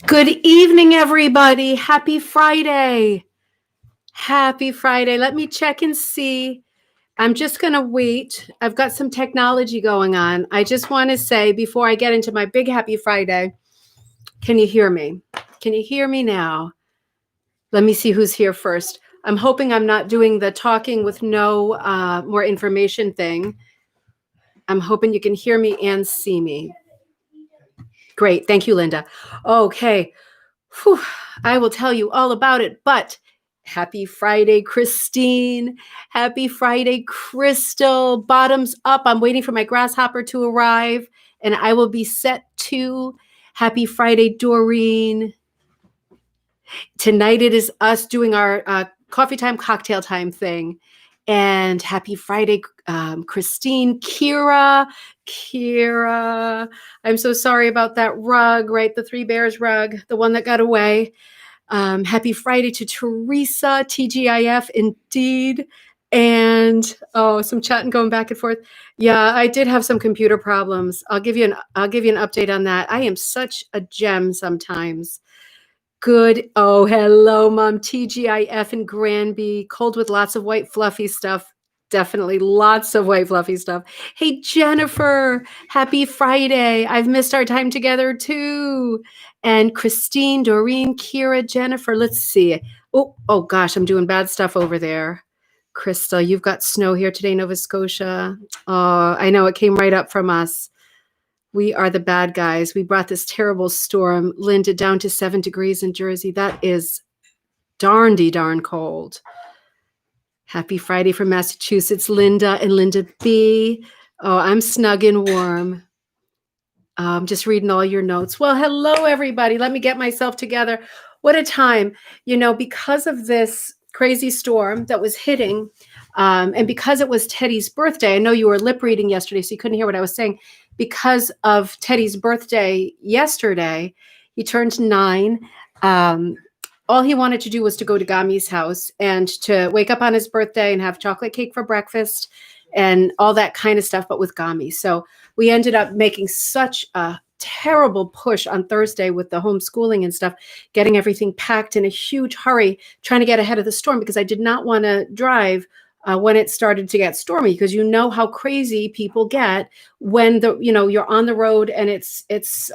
Good evening, everybody. Happy Friday. Happy Friday. Let me check and see. I'm just going to wait. I've got some technology going on. I just want to say before I get into my big happy Friday, can you hear me? Can you hear me now? Let me see who's here first. I'm hoping I'm not doing the talking with no more information thing. I'm hoping you can hear me and see me. Great. Thank you, Linda. Okay. Whew, I will tell you all about it, but happy Friday, Christine. Happy Friday, Crystal. Bottoms up. I'm waiting for my grasshopper to arrive, and I will be set to. Happy Friday, Doreen. Tonight it is us doing our coffee time, cocktail time thing. And happy Friday, Christine, Kira. I'm so sorry about that rug, right? The Three Bears rug, the one that got away. Happy Friday to Teresa, TGIF, indeed. And some chatting going back and forth. Yeah, I did have some computer problems. I'll give you an update on that. I am such a gem sometimes. Good. Oh, hello, Mom. TGIF and Granby. Cold with lots of white fluffy stuff. Definitely lots of white fluffy stuff. Hey, Jennifer. Happy Friday. I've missed our time together too. And Christine, Doreen, Kira, Jennifer. Let's see. Oh gosh, I'm doing bad stuff over there. Crystal, you've got snow here today, Nova Scotia. Oh, I know it came right up from us. We are the bad guys. We brought this terrible storm, Linda, down to 7 degrees in Jersey. That is darn cold. Happy Friday from Massachusetts, Linda and Linda B. Oh, I'm snug and warm. Just reading all your notes. Well, hello, everybody. Let me get myself together. What a time. Because of this crazy storm that was hitting, and because it was Teddy's birthday, I know you were lip reading yesterday, so you couldn't hear what I was saying. Because of Teddy's birthday yesterday, he turned 9. All he wanted to do was to go to Gami's house and to wake up on his birthday and have chocolate cake for breakfast and all that kind of stuff, but with Gami. So we ended up making such a terrible push on Thursday with the homeschooling and stuff, getting everything packed in a huge hurry, trying to get ahead of the storm because I did not want to drive when it started to get stormy, because you know how crazy people get when you're on the road and it's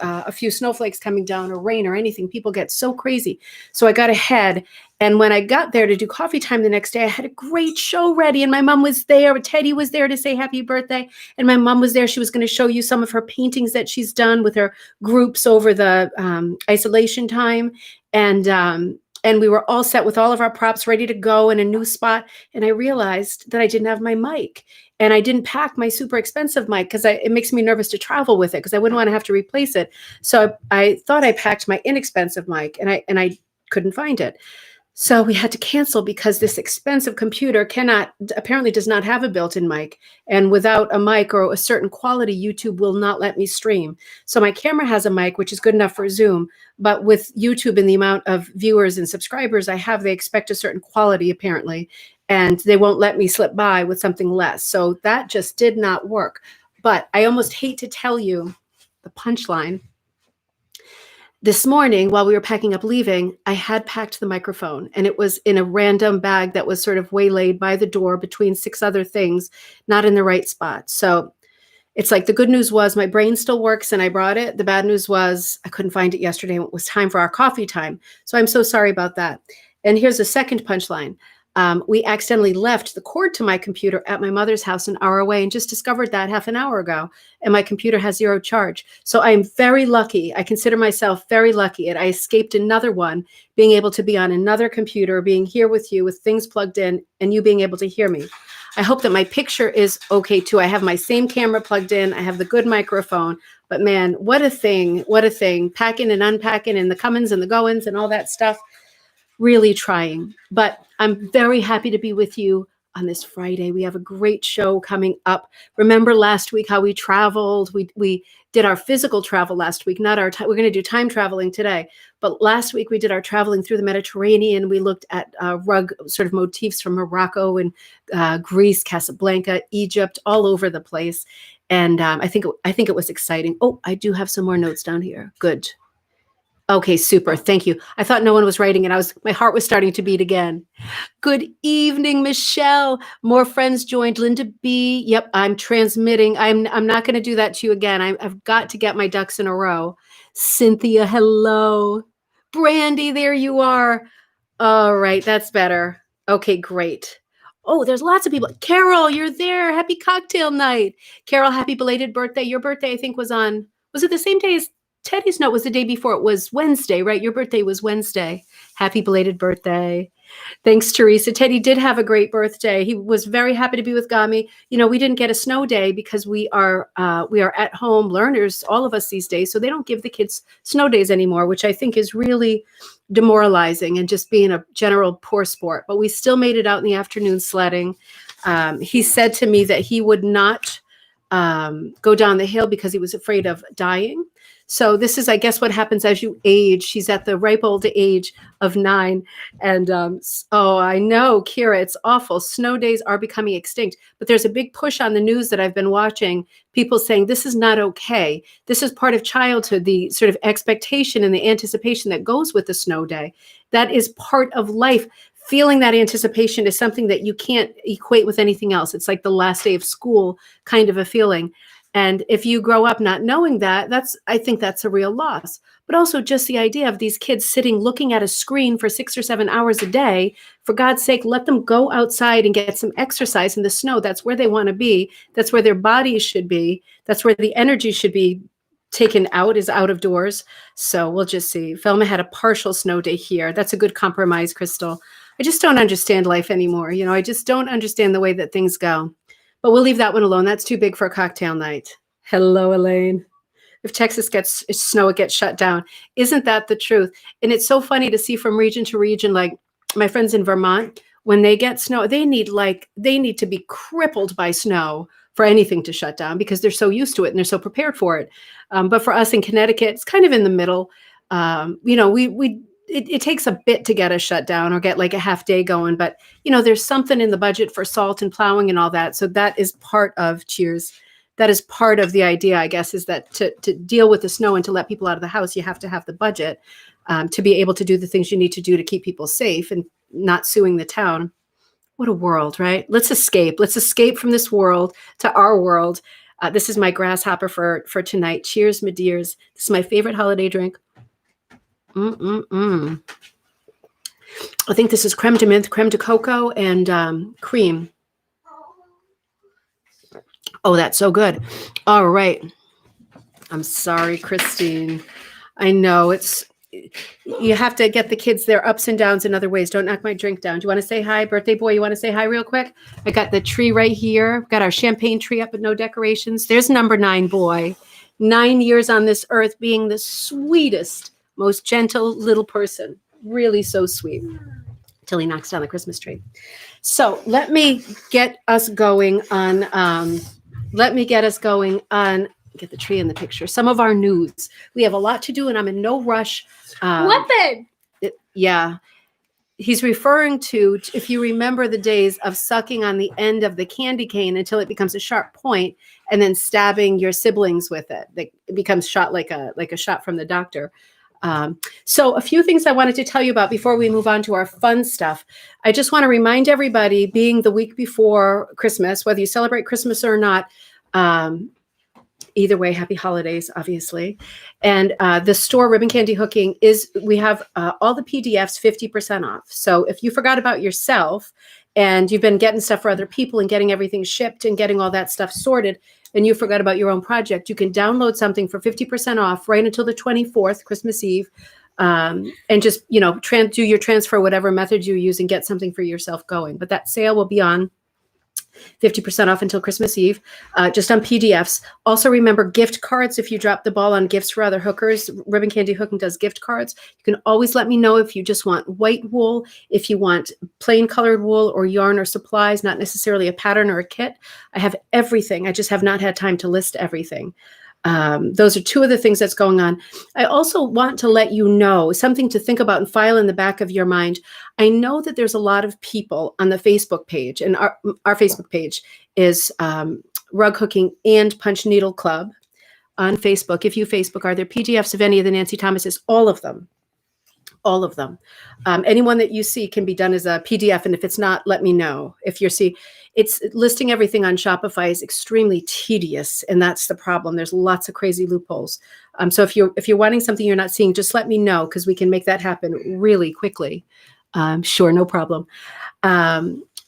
a few snowflakes coming down or rain or anything. People get so crazy. So I got ahead, and when I got there to do coffee time the next day, I had a great show ready, and my mom was there. Teddy was there to say happy birthday, and my mom was there. She was going to show you some of her paintings that she's done with her groups over the isolation time, and we were all set with all of our props ready to go in a new spot. And I realized that I didn't have my mic, and I didn't pack my super expensive mic because it makes me nervous to travel with it because I wouldn't want to have to replace it. So I thought I packed my inexpensive mic, and I couldn't find it. So we had to cancel because this expensive computer apparently does not have a built-in mic. And without a mic or a certain quality, YouTube will not let me stream. So my camera has a mic, which is good enough for Zoom. But with YouTube and the amount of viewers and subscribers I have, they expect a certain quality, apparently. And they won't let me slip by with something less. So that just did not work. But I almost hate to tell you the punchline. This morning, while we were packing up leaving, I had packed the microphone, and it was in a random bag that was sort of waylaid by the door between 6 other things, not in the right spot. So it's like the good news was my brain still works and I brought it. The bad news was I couldn't find it yesterday and it was time for our coffee time. So I'm so sorry about that. And here's the second punchline. We accidentally left the cord to my computer at my mother's house an hour away and just discovered that half an hour ago. And my computer has 0 charge. So I'm very lucky. I consider myself very lucky. And I escaped another one, being able to be on another computer, being here with you with things plugged in and you being able to hear me. I hope that my picture is okay too. I have my same camera plugged in. I have the good microphone. But man, what a thing. What a thing. Packing and unpacking and the comings and the goings and all that stuff. Really trying, but I'm very happy to be with you on this Friday. We have a great show coming up. Remember last week how we traveled? We did our physical travel last week, not our time. We're going to do time traveling today. But last week we did our traveling through the Mediterranean. We looked at rug sort of motifs from Morocco and Greece, Casablanca, Egypt, all over the place. And I think it was exciting. Oh, I do have some more notes down here. Good. Okay, super. Thank you. I thought no one was writing it. My heart was starting to beat again. Good evening, Michelle. More friends joined. Linda B. Yep, I'm transmitting. I'm not going to do that to you again. I've got to get my ducks in a row. Cynthia, hello. Brandy, there you are. All right, that's better. Okay, great. Oh, there's lots of people. Carol, you're there. Happy cocktail night. Carol, happy belated birthday. Your birthday, I think, was it the same day as Teddy's? No, it was the day before. It was Wednesday, right? Your birthday was Wednesday. Happy belated birthday. Thanks, Teresa. Teddy did have a great birthday. He was very happy to be with Gami. We didn't get a snow day because we are at home learners, all of us these days. So they don't give the kids snow days anymore, which I think is really demoralizing and just being a general poor sport. But we still made it out in the afternoon sledding. He said to me that he would not go down the hill because he was afraid of dying. So this is, I guess, what happens as you age. He's at the ripe old age of 9. And, I know, Kira, it's awful. Snow days are becoming extinct. But there's a big push on the news that I've been watching, people saying this is not okay. This is part of childhood, the sort of expectation and the anticipation that goes with the snow day. That is part of life. Feeling that anticipation is something that you can't equate with anything else. It's like the last day of school kind of a feeling. And if you grow up not knowing that, I think that's a real loss. But also just the idea of these kids sitting looking at a screen for 6 or 7 hours a day, for God's sake, let them go outside and get some exercise in the snow. That's where they want to be. That's where their bodies should be. That's where the energy should be taken out, is out of doors. So we'll just see. Velma had a partial snow day here. That's a good compromise, Crystal. I just don't understand life anymore. I just don't understand the way that things go. But we'll leave that one alone. That's too big for a cocktail night. Hello, Elaine. If Texas gets snow, it gets shut down. Isn't that the truth? And it's so funny to see from region to region, like my friends in Vermont, when they get snow, they need to be crippled by snow for anything to shut down because they're so used to it and they're so prepared for it. But for us in Connecticut, it's kind of in the middle. It takes a bit to get us shut down or get like a half day going. But, there's something in the budget for salt and plowing and all that. So that is part of That is part of the idea, I guess, is that to deal with the snow and to let people out of the house, you have to have the budget to be able to do the things you need to do to keep people safe and not suing the town. What a world, right? Let's escape. Let's escape from this world to our world. This is my grasshopper for tonight. Cheers, my dears. This is my favorite holiday drink. I think this is creme de menthe, creme de cocoa, and cream. Oh, that's so good. All right. I'm sorry, Christine. I know you have to get the kids their ups and downs in other ways. Don't knock my drink down. Do you want to say hi? Birthday boy, you want to say hi real quick? I got the tree right here. Got our champagne tree up with no decorations. There's number 9 boy. 9 years on this earth, being the sweetest, most gentle little person. Really so sweet. Till he knocks down the Christmas tree. So let me get us going on, get the tree in the picture. Some of our news. We have a lot to do and I'm in no rush. Weapon! Yeah. He's referring to, if you remember the days of sucking on the end of the candy cane until it becomes a sharp point and then stabbing your siblings with it. It becomes shot like a shot from the doctor. So a few things I wanted to tell you about before we move on to our fun stuff. I just want to remind everybody, being the week before Christmas, whether you celebrate Christmas or not, either way, happy holidays, obviously. And the store Ribbon Candy Hooking we have all the PDFs 50% off. So if you forgot about yourself and you've been getting stuff for other people and getting everything shipped and getting all that stuff sorted, and you forgot about your own project, you can download something for 50% off right until the 24th, Christmas Eve, and just, do your transfer, whatever method you use, and get something for yourself going. But that sale will be on 50% off until Christmas Eve, just on PDFs. Also remember gift cards. If you drop the ball on gifts for other hookers, Ribbon Candy Hooking does gift cards. You can always let me know if you just want white wool, if you want plain colored wool or yarn or supplies, not necessarily a pattern or a kit. I have everything. I just have not had time to list everything. Those are two of the things that's going on. I also want to let you know something to think about and file in the back of your mind. I know that there's a lot of people on the Facebook page, and our Facebook page is Rug Hooking and Punch Needle Club. on Facebook, if you Facebook, are there PDFs of any of the Nancy Thomases? All of them. All of them. Anyone that you see can be done as a PDF. And if it's not, let me know. If you're it's listing everything on Shopify is extremely tedious. And that's the problem. There's lots of crazy loopholes. So if you're wanting something you're not seeing, just let me know, because we can make that happen really quickly. Sure, no problem.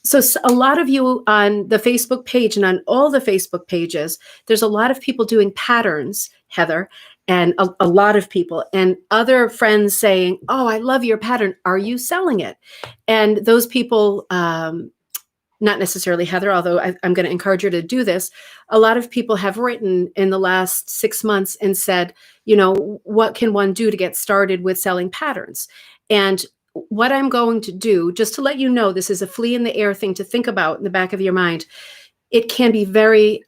So a lot of you on the Facebook page and on all the Facebook pages, there's a lot of people doing patterns, Heather, and a lot of people and other friends saying, oh, I love your pattern. Are you selling it? And those people, not necessarily Heather, although I'm going to encourage her to do this. A lot of people have written in the last 6 months and said, what can one do to get started with selling patterns? And what I'm going to do, just to let you know, this is a flea in the air thing to think about in the back of your mind. It can be very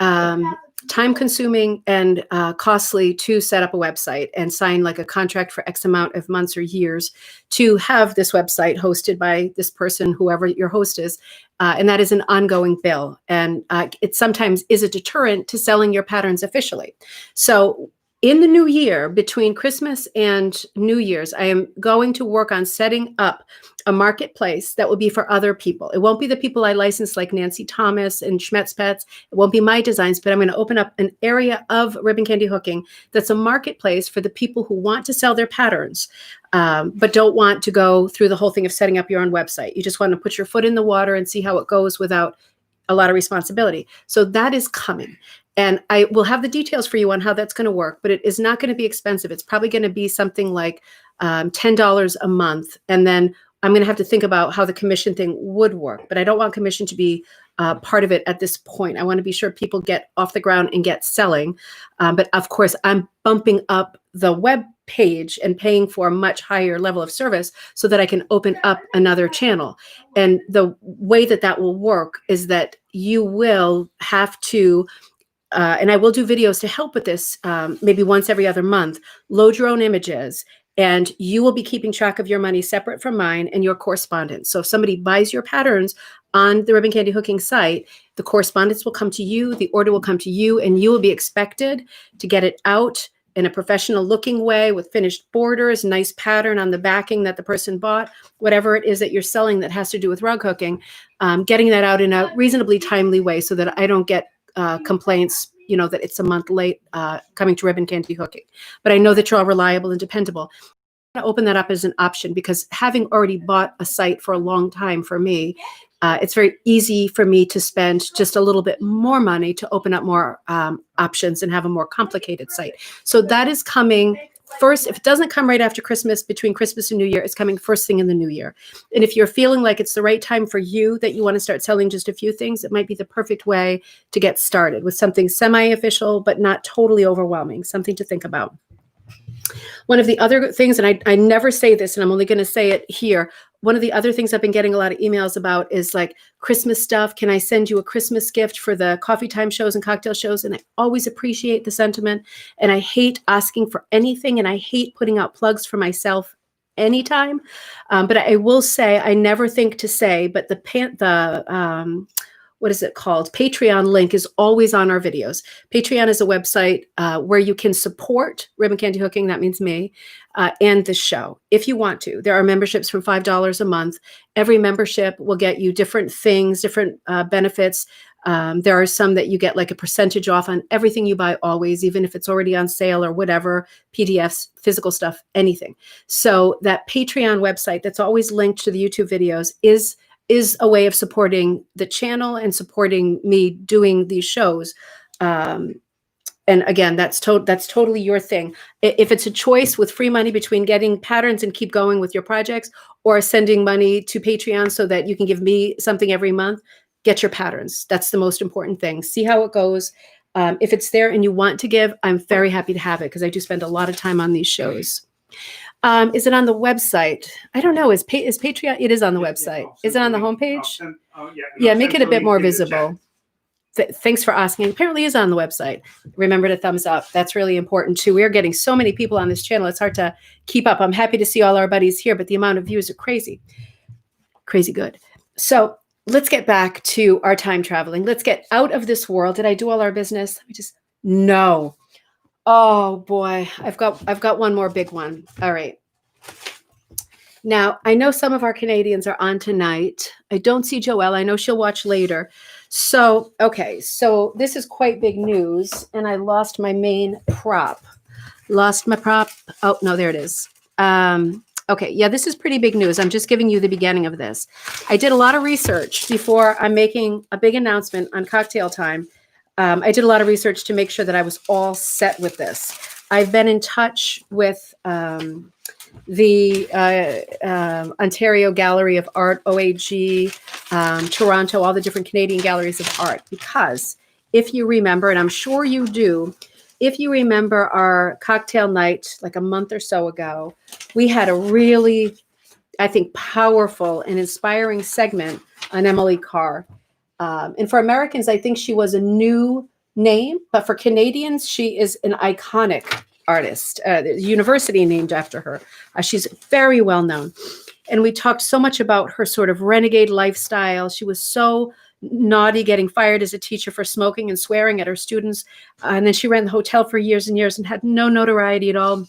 time consuming and costly to set up a website and sign like a contract for X amount of months or years to have this website hosted by this person, whoever your host is. And that is an ongoing bill. And it sometimes is a deterrent to selling your patterns officially. So in the new year, between Christmas and New Year's, I am going to work on setting up a marketplace that will be for other people. It won't be the people I license like Nancy Thomas and Schmetz Pets. It won't be my designs, but I'm going to open up an area of ribbon candy hooking that's a marketplace for the people who want to sell their patterns, but don't want to go through the whole thing of setting up your own website. You just want to put your foot in the water and see how it goes without a lot of responsibility. So that is coming. And I will have the details for you on how that's going to work, but it is not going to be expensive. It's probably going to be something like $10 a month. And then I'm going to have to think about how the commission thing would work. But I don't want commission to be part of it at this point. I want to be sure people get off the ground and get selling. But of course, I'm bumping up the web page and paying for a much higher level of service so that I can open up another channel. And the way that will work is that you will have to and I will do videos to help with this, maybe once every other month, load your own images, and you will be keeping track of your money separate from mine and your correspondence. So if somebody buys your patterns on the Ribbon Candy Hooking site, the correspondence will come to you, the order will come to you, and you will be expected to get it out in a professional looking way with finished borders, nice pattern on the backing that the person bought, whatever it is that you're selling that has to do with rug hooking, getting that out in a reasonably timely way so that I don't get complaints, that it's a month late coming to Ribbon Candy Hooking. But I know that you're all reliable and dependable. I'm going to open that up as an option because having already bought a site for a long time for me, it's very easy for me to spend just a little bit more money to open up more options and have a more complicated site. So that is coming first. If it doesn't come right after Christmas, between Christmas and New Year, it's coming first thing in the new year. And if you're feeling like it's the right time for you, that you want to start selling just a few things, it might be the perfect way to get started with something semi-official, but not totally overwhelming, something to think about. One of the other things, and I never say this, and I'm only going to say it here, one of the other things I've been getting a lot of emails about is like Christmas stuff. Can I send you a Christmas gift for the coffee time shows and cocktail shows? And I always appreciate the sentiment. And I hate asking for anything. And I hate putting out plugs for myself anytime. But I will say, I never think to say, but what is it called? Patreon link is always on our videos. Patreon is a website where you can support Ribbon Candy Hooking, that means me, and the show, if you want to. There are memberships from $5 a month. Every membership will get you different things, different benefits. There are some that you get like a percentage off on everything you buy always, even if it's already on sale or whatever, PDFs, physical stuff, anything. So that Patreon website that's always linked to the YouTube videos is a way of supporting the channel and supporting me doing these shows. And again, that's totally your thing. If it's a choice with free money between getting patterns and keep going with your projects or sending money to Patreon so that you can give me something every month, get your patterns. That's the most important thing. See how it goes. If it's there and you want to give, I'm very happy to have it because I do spend a lot of time on these shows. Is it on the website? I don't know. Is Patreon? It is on the website. Is it on the homepage? Yeah, make it a bit more visible. Thanks for asking. Apparently is on the website. Remember to thumbs up. That's really important too. We are getting so many people on this channel. It's hard to keep up. I'm happy to see all our buddies here, but the amount of views are crazy. Crazy good. So let's get back to our time traveling. Let's get out of this world. Did I do all our business? No. Oh boy, I've got one more big one. All right. Now, I know some of our Canadians are on tonight. I don't see Joelle. I know she'll watch later. So, okay, so this is quite big news, and I lost my main prop. Lost my prop. Oh, no, there it is. Okay, yeah, this is pretty big news. I'm just giving you the beginning of this. I did a lot of research before I'm making a big announcement on Cocktail Time. I did a lot of research to make sure that I was all set with this. I've been in touch with the Ontario Gallery of Art, OAG, Toronto, all the different Canadian galleries of art, because if you remember, and I'm sure you do, if you remember our cocktail night like a month or so ago, we had a really, I think, powerful and inspiring segment on Emily Carr. And for Americans, I think she was a new name, but for Canadians, she is an iconic artist, university named after her. She's very well known. And we talked so much about her sort of renegade lifestyle. She was so naughty, getting fired as a teacher for smoking and swearing at her students. And then she ran the hotel for years and years and had no notoriety at all.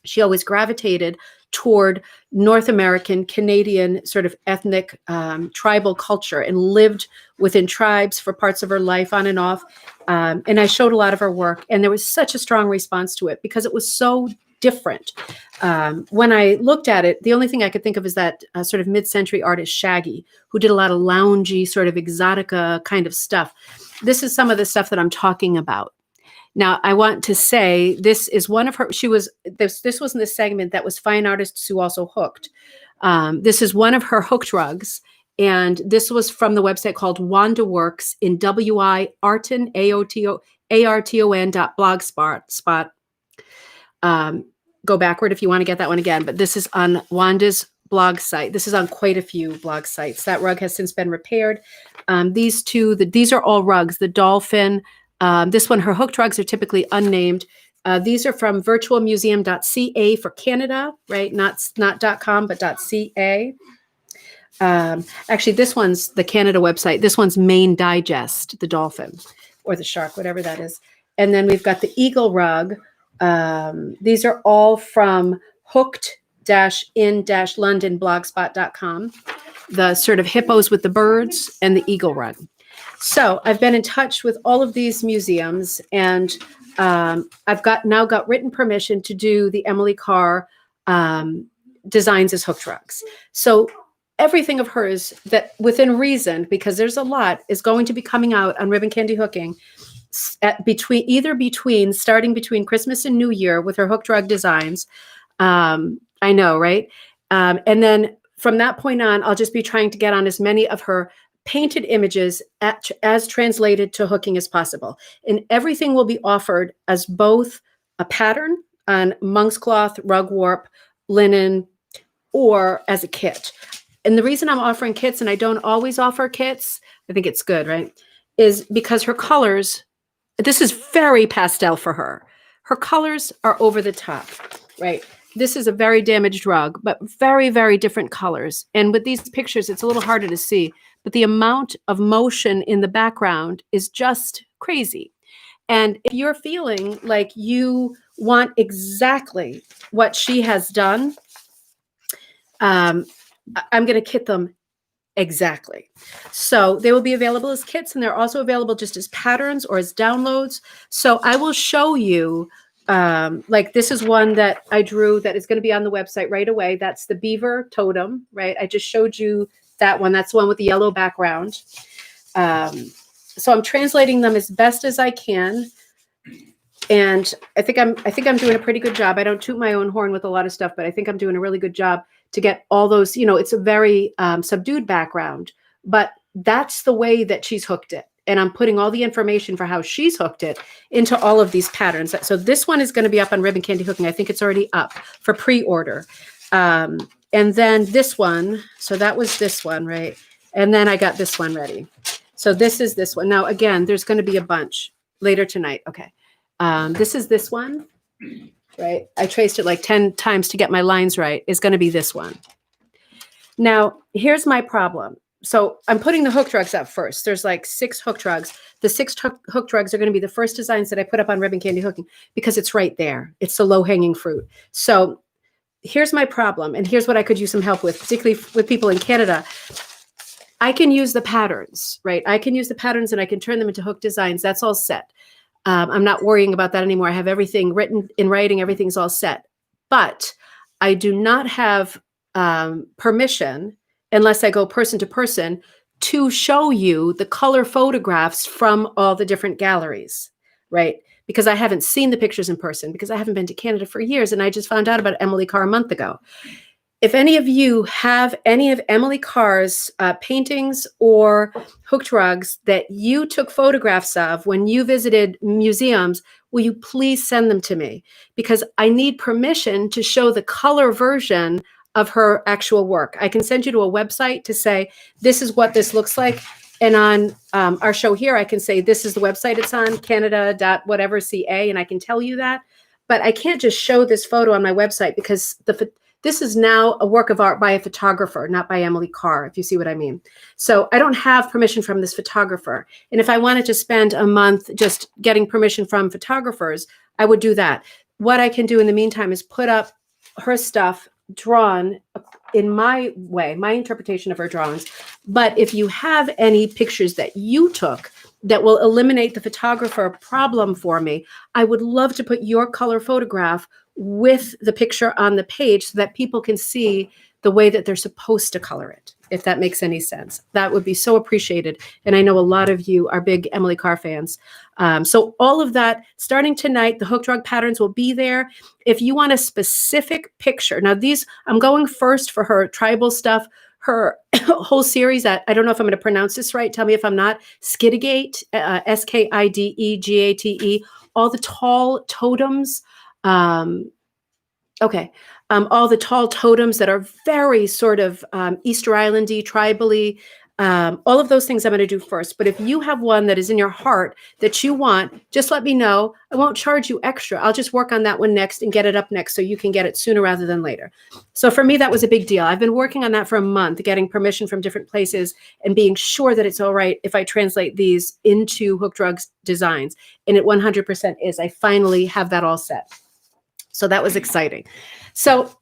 She always gravitated toward North American, Canadian sort of ethnic tribal culture and lived within tribes for parts of her life on and off. And I showed a lot of her work, and there was such a strong response to it because it was so different. When I looked at it, the only thing I could think of is that sort of mid-century artist Shaggy, who did a lot of loungy, sort of exotica kind of stuff. This is some of the stuff that I'm talking about. Now, I want to say this is one of her, this was in the segment that was Fine Artists Who Also Hooked. This is one of her hooked rugs. And this was from the website called Wanda Works in WIArton, ARTON.blogspot. Go backward if you want to get that one again. But this is on Wanda's blog site. This is on quite a few blog sites. That rug has since been repaired. These are all rugs. The dolphin, this one, her hooked rugs are typically unnamed. These are from virtualmuseum.ca for Canada, right? Not .com, but .ca. Actually, this one's the Canada website. This one's Main Digest, the dolphin or the shark, whatever that is. And then we've got the eagle rug. These are all from hooked-in-london blogspot.com. The sort of hippos with the birds and the eagle rug. So I've been in touch with all of these museums, and I've now got written permission to do the Emily Carr designs as hooked rugs. So everything of hers that within reason, because there's a lot, is going to be coming out on Ribbon Candy Hooking starting between Christmas and New Year with her hooked rug designs. I know, right? And then from that point on, I'll just be trying to get on as many of her painted images as translated to hooking as possible. And everything will be offered as both a pattern on monk's cloth, rug warp, linen, or as a kit. And the reason I'm offering kits, and I don't always offer kits, I think it's good, right, is because her colors, this is very pastel for her. Her colors are over the top, right? This is a very damaged rug, but very, very different colors. And with these pictures, it's a little harder to see, but the amount of motion in the background is just crazy. And if you're feeling like you want exactly what she has done, I'm going to kit them exactly. So they will be available as kits, and they're also available just as patterns or as downloads. So I will show you, like this is one that I drew that is going to be on the website right away. That's the beaver totem, right? I just showed you that one. That's the one with the yellow background. So I'm translating them as best as I can. And I think I'm doing a pretty good job. I don't toot my own horn with a lot of stuff, but I think I'm doing a really good job to get all those, it's a very subdued background, but that's the way that she's hooked it. And I'm putting all the information for how she's hooked it into all of these patterns. So this one is going to be up on Ribbon Candy Hooking. I think it's already up for pre-order. And then this one, so that was this one, right? And then I got this one ready. So this is this one. Now, again, there's going to be a bunch later tonight. Okay. This is this one, right? I traced it like 10 times to get my lines right, is going to be this one. Now, here's my problem. so I'm putting the hook drugs up first. There's like 6 hook drugs. The 6 hook drugs are going to be the first designs that I put up on Ribbon Candy Hooking because it's right there. It's the low hanging fruit. So here's my problem. And here's what I could use some help with, particularly with people in Canada. I can use the patterns, right? I can use the patterns and I can turn them into hook designs. That's all set. I'm not worrying about that anymore. I have everything written in writing. Everything's all set. But I do not have permission, unless I go person to person, to show you the color photographs from all the different galleries, right? Because I haven't seen the pictures in person, because I haven't been to Canada for years, and I just found out about Emily Carr a month ago. If any of you have any of Emily Carr's paintings or hooked rugs that you took photographs of when you visited museums, will you please send them to me? Because I need permission to show the color version of her actual work. I can send you to a website to say, this is what this looks like. And on our show here, I can say, this is the website it's on, Canada.whatever CA, and I can tell you that. But I can't just show this photo on my website because this is now a work of art by a photographer, not by Emily Carr, if you see what I mean. So I don't have permission from this photographer. And if I wanted to spend a month just getting permission from photographers, I would do that. What I can do in the meantime is put up her stuff drawn in my way, my interpretation of her drawings. But if you have any pictures that you took that will eliminate the photographer problem for me, I would love to put your color photograph with the picture on the page so that people can see the way that they're supposed to color it, if that makes any sense. That would be so appreciated. And I know a lot of you are big Emily Carr fans. So all of that, starting tonight, the hook drug patterns will be there. If you want a specific picture, now these, I'm going first for her tribal stuff, her whole series. I don't know if I'm going to pronounce this right. Tell me if I'm not. Skidegate, Skidegate, all the tall totems. All the tall totems that are very sort of Easter Islandy, tribally, all of those things I'm going to do first. But if you have one that is in your heart that you want, just let me know. I won't charge you extra. I'll just work on that one next and get it up next so you can get it sooner rather than later. So for me, that was a big deal. I've been working on that for a month, getting permission from different places and being sure that it's all right if I translate these into Hook Drugs designs. And it 100% is. I finally have that all set. So that was exciting. So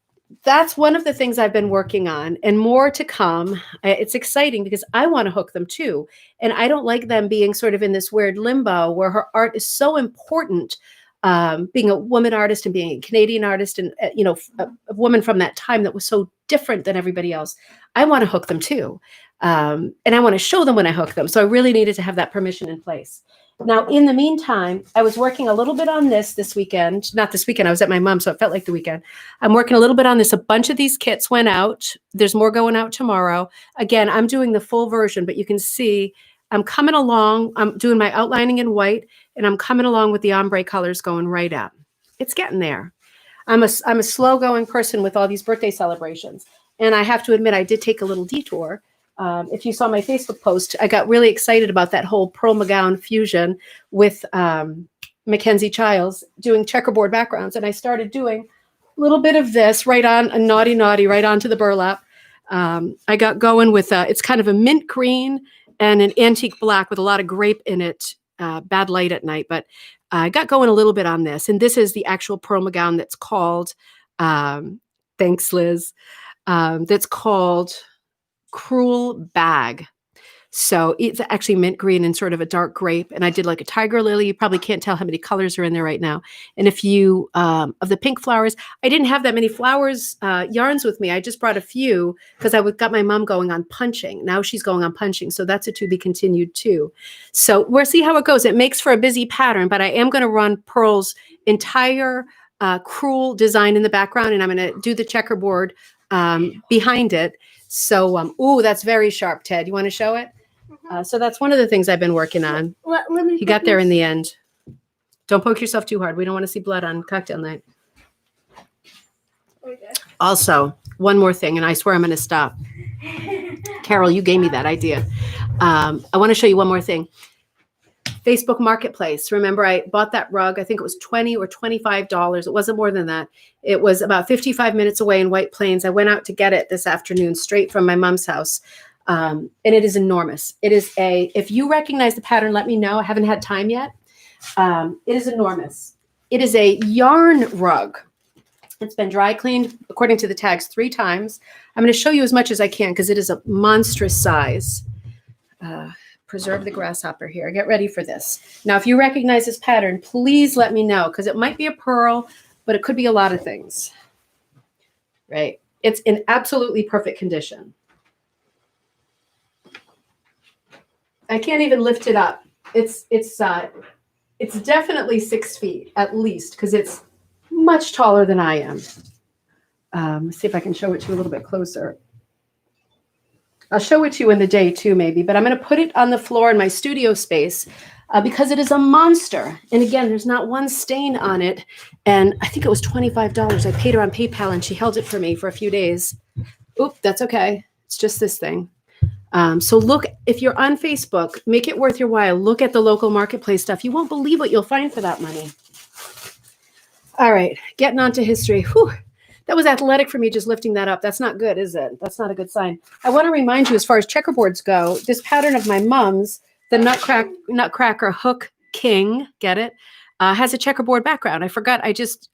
that's one of the things I've been working on, and more to come. It's exciting because I want to hook them too. And I don't like them being sort of in this weird limbo where her art is so important, being a woman artist and being a Canadian artist and, a woman from that time that was so different than everybody else. I want to hook them too. And I want to show them when I hook them. So I really needed to have that permission in place. Now, in the meantime, I was working a little bit on this weekend. Not this weekend. I was at my mom's, so it felt like the weekend. I'm working a little bit on this. A bunch of these kits went out. There's more going out tomorrow. Again, I'm doing the full version, but you can see I'm coming along. I'm doing my outlining in white, and I'm coming along with the ombre colors going right up. It's getting there. I'm a slow-going person with all these birthday celebrations. And I have to admit, I did take a little detour. If you saw my Facebook post, I got really excited about that whole Pearl McGowan fusion with Mackenzie Childs doing checkerboard backgrounds. And I started doing a little bit of this right on a naughty, right onto the burlap. I got going with, it's kind of a mint green and an antique black with a lot of grape in it, bad light at night. But I got going a little bit on this. And this is the actual Pearl McGowan that's called, thanks, Liz, that's called Cruel Bag. So it's actually mint green and sort of a dark grape. And I did like a tiger lily. You probably can't tell how many colors are in there right now. And if you, of the pink flowers, I didn't have that many flowers, yarns with me. I just brought a few because I got my mom going on punching. Now she's going on punching. So that's a to be continued too. So we'll see how it goes. It makes for a busy pattern, but I am going to run Pearl's entire cruel design in the background. And I'm going to do the checkerboard behind it. So, that's very sharp, Ted. You want to show it? So that's one of the things I've been working on. Let me He got there in the end. Don't poke yourself too hard. We don't want to see blood on cocktail night. Okay. Also, one more thing, and I swear I'm going to stop. Carol, you gave me that idea. I want to show you one more thing. Facebook Marketplace. Remember, I bought that rug. I think it was $20 or $25. It wasn't more than that. It was about 55 minutes away in White Plains. I went out to get it this afternoon, straight from my mom's house. And it is enormous. It is if you recognize the pattern, let me know. I haven't had time yet. It is enormous. It is a yarn rug. It's been dry cleaned, according to the tags, 3 times. I'm going to show you as much as I can because it is a monstrous size. Preserve the grasshopper here. Get ready for this. Now, if you recognize this pattern, please let me know because it might be a pearl, but it could be a lot of things. Right? It's in absolutely perfect condition. I can't even lift it up. It's definitely 6 feet at least because it's much taller than I am. Let's see if I can show it to you a little bit closer. I'll show it to you in the day too, maybe, but I'm going to put it on the floor in my studio space because it is a monster. And again, there's not one stain on it. And I think it was $25. I paid her on PayPal and she held it for me for a few days. Oop, that's okay. It's just this thing. So look, if you're on Facebook, make it worth your while. Look at the local marketplace stuff. You won't believe what you'll find for that money. All right, getting on to history. Whew, that was athletic for me just lifting that up. That's not good, is it? That's not a good sign. I want to remind you, as far as checkerboards go, this pattern of my mom's, the Nutcracker Hook King, get it, has a checkerboard background. I forgot. I just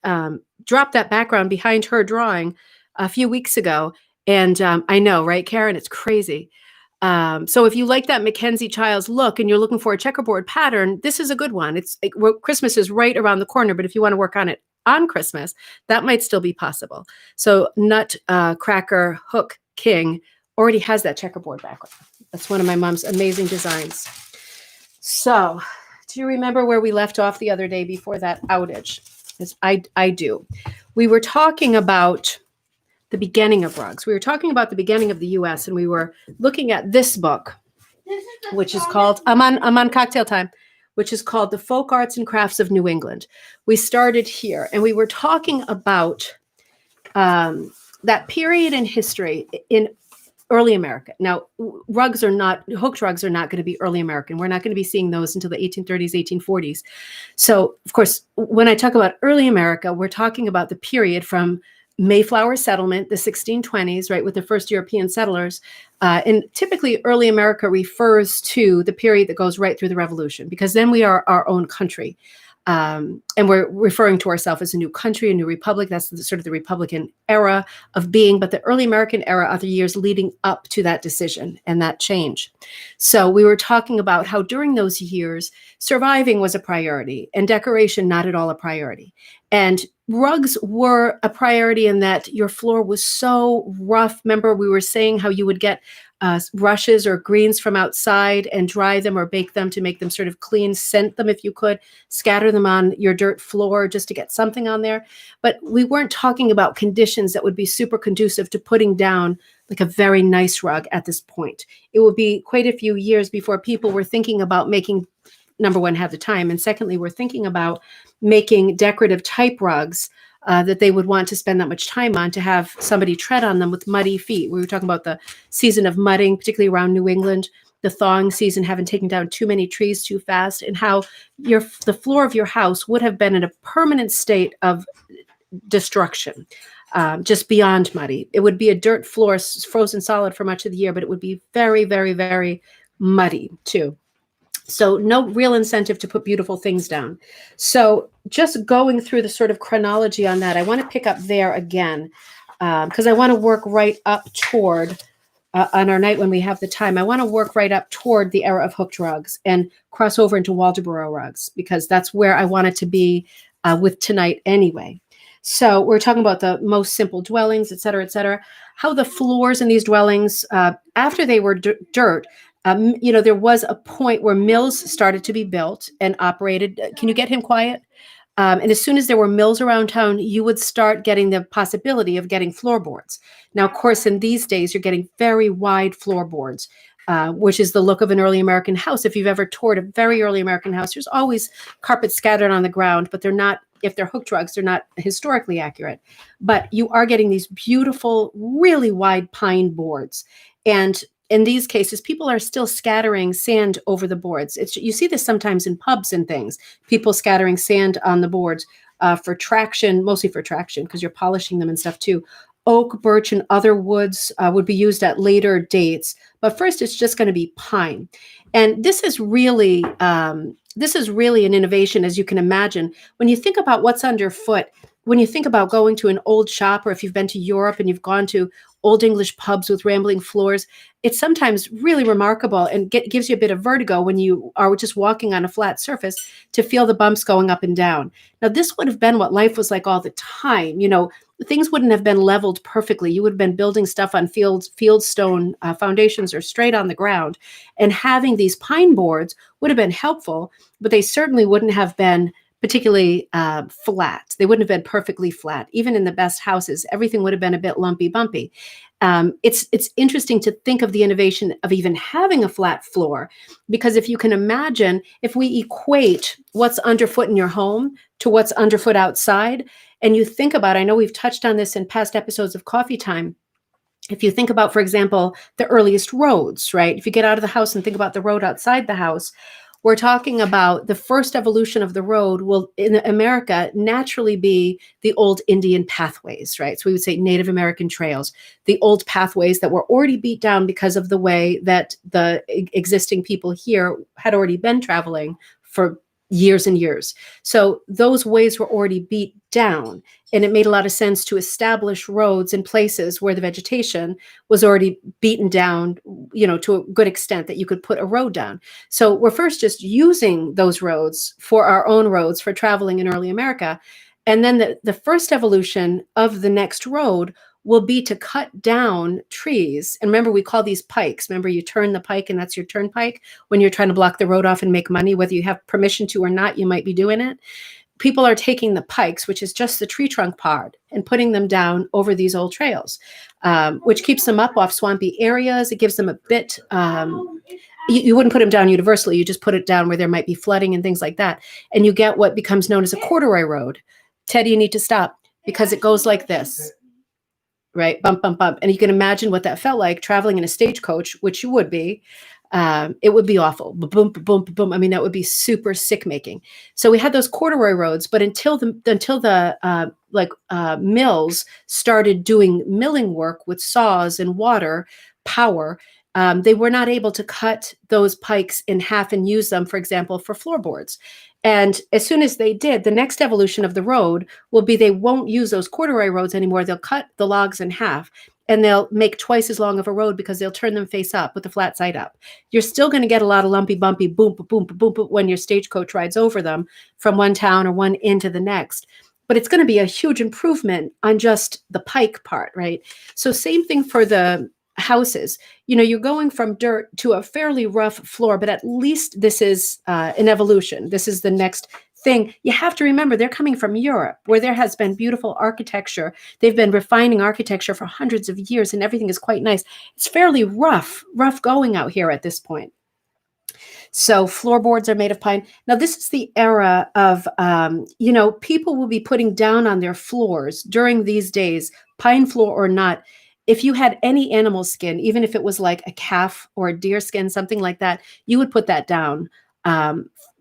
dropped that background behind her drawing a few weeks ago. And I know, right, Karen? It's crazy. So if you like that Mackenzie Childs look and you're looking for a checkerboard pattern, this is a good one. Christmas is right around the corner, but if you want to work on it on Christmas, that might still be possible. So Nutcracker Hook King already has that checkerboard background. That's one of my mom's amazing designs. So do you remember where we left off the other day before that outage? Yes, I do. We were talking about the beginning of rugs. We were talking about the beginning of the U.S. and we were looking at this book, which is called, I'm on cocktail time, which is called The Folk Arts and Crafts of New England. We started here and we were talking about that period in history in early America. Now, hooked rugs are not going to be early American. We're not going to be seeing those until the 1830s, 1840s. So, of course, when I talk about early America, we're talking about the period from Mayflower settlement, the 1620s, right, with the first European settlers. And typically early America refers to the period that goes right through the Revolution, because then we are our own country. And we're referring to ourselves as a new country, a new republic. That's sort of the Republican era of being. But the early American era are the years leading up to that decision and that change. So we were talking about how during those years, surviving was a priority and decoration not at all a priority. And rugs were a priority in that your floor was so rough. Remember, we were saying how you would get rushes or greens from outside and dry them or bake them to make them sort of clean, scent them if you could, scatter them on your dirt floor just to get something on there. But we weren't talking about conditions that would be super conducive to putting down like a very nice rug at this point. It would be quite a few years before people were thinking about making, number one, have the time, and secondly, we're thinking about making decorative type rugs that they would want to spend that much time on to have somebody tread on them with muddy feet. We were talking about the season of mudding, particularly around New England, the thawing season, having taken down too many trees too fast, and how the floor of your house would have been in a permanent state of destruction, just beyond muddy. It would be a dirt floor, frozen solid for much of the year, but it would be very, very, very muddy too. So no real incentive to put beautiful things down. So just going through the sort of chronology on that, I want to pick up there again because I want to work right up toward, on our night when we have the time, I want to work right up toward the era of hooked rugs and cross over into Walterboro rugs because that's where I want it to be with tonight anyway. So we're talking about the most simple dwellings, et cetera, how the floors in these dwellings, after they were dirt, there was a point where mills started to be built and operated. Can you get him quiet? And as soon as there were mills around town, you would start getting the possibility of getting floorboards. Now, of course, in these days, you're getting very wide floorboards, which is the look of an early American house. If you've ever toured a very early American house, there's always carpet scattered on the ground, but they're not, if they're hooked rugs, they're not historically accurate. But you are getting these beautiful, really wide pine boards. And in these cases, people are still scattering sand over the boards. You see this sometimes in pubs and things, people scattering sand on the boards for traction, mostly for traction, because you're polishing them and stuff too, oak, birch, and other woods would be used at later dates. But first, it's just going to be pine. And this is really an innovation, as you can imagine. When you think about what's underfoot, when you think about going to an old shop, or if you've been to Europe and you've gone to old English pubs with rambling floors, it's sometimes really remarkable and gives you a bit of vertigo when you are just walking on a flat surface to feel the bumps going up and down. Now, this would have been what life was like all the time. Things wouldn't have been leveled perfectly. You would have been building stuff on fieldstone foundations or straight on the ground. And having these pine boards would have been helpful, but they certainly wouldn't have been particularly flat. They wouldn't have been perfectly flat. Even in the best houses, everything would have been a bit lumpy, bumpy. It's interesting to think of the innovation of even having a flat floor, because if you can imagine, if we equate what's underfoot in your home to what's underfoot outside, and you think about, I know we've touched on this in past episodes of Coffee Time. If you think about, for example, the earliest roads, right? If you get out of the house and think about the road outside the house, we're talking about the first evolution of the road will, in America, naturally be the old Indian pathways, right? So we would say Native American trails, the old pathways that were already beat down because of the way that the existing people here had already been traveling for years and years. So those ways were already beat down, and it made a lot of sense to establish roads in places where the vegetation was already beaten down, to a good extent that you could put a road down. So we're first just using those roads for our own roads for traveling in early America. And then the first evolution of the next road will be to cut down trees. And remember, we call these pikes. Remember, you turn the pike and that's your turnpike when you're trying to block the road off and make money, whether you have permission to or not, you might be doing it. People are taking the pikes, which is just the tree trunk part, and putting them down over these old trails, which keeps them up off swampy areas. It gives them a bit, you wouldn't put them down universally. You just put it down where there might be flooding and things like that. And you get what becomes known as a corduroy road. Teddy, you need to stop, because it goes like this. Right? Bump, bump, bump. And you can imagine what that felt like traveling in a stagecoach, which you would be. It would be awful. Boom, boom, boom. I mean, that would be super sick making. So we had those corduroy roads, but until the mills started doing milling work with saws and water power, they were not able to cut those pikes in half and use them, for example, for floorboards. And as soon as they did, the next evolution of the road will be they won't use those corduroy roads anymore. They'll cut the logs in half, and they'll make twice as long of a road because they'll turn them face up with the flat side up. You're still going to get a lot of lumpy, bumpy, boom, boom, boom, boom when your stagecoach rides over them from one town or one inn to the next. But it's going to be a huge improvement on just the pike part, right? So same thing for the houses. You're going from dirt to a fairly rough floor, but at least this is an evolution. This is the next thing. You have to remember, they're coming from Europe, where there has been beautiful architecture. They've been refining architecture for hundreds of years, and everything is quite nice. It's fairly rough going out here at this point. So floorboards are made of pine. Now, this is the era of, people will be putting down on their floors during these days, pine floor or not. If you had any animal skin, even if it was like a calf or a deer skin, something like that, you would put that down,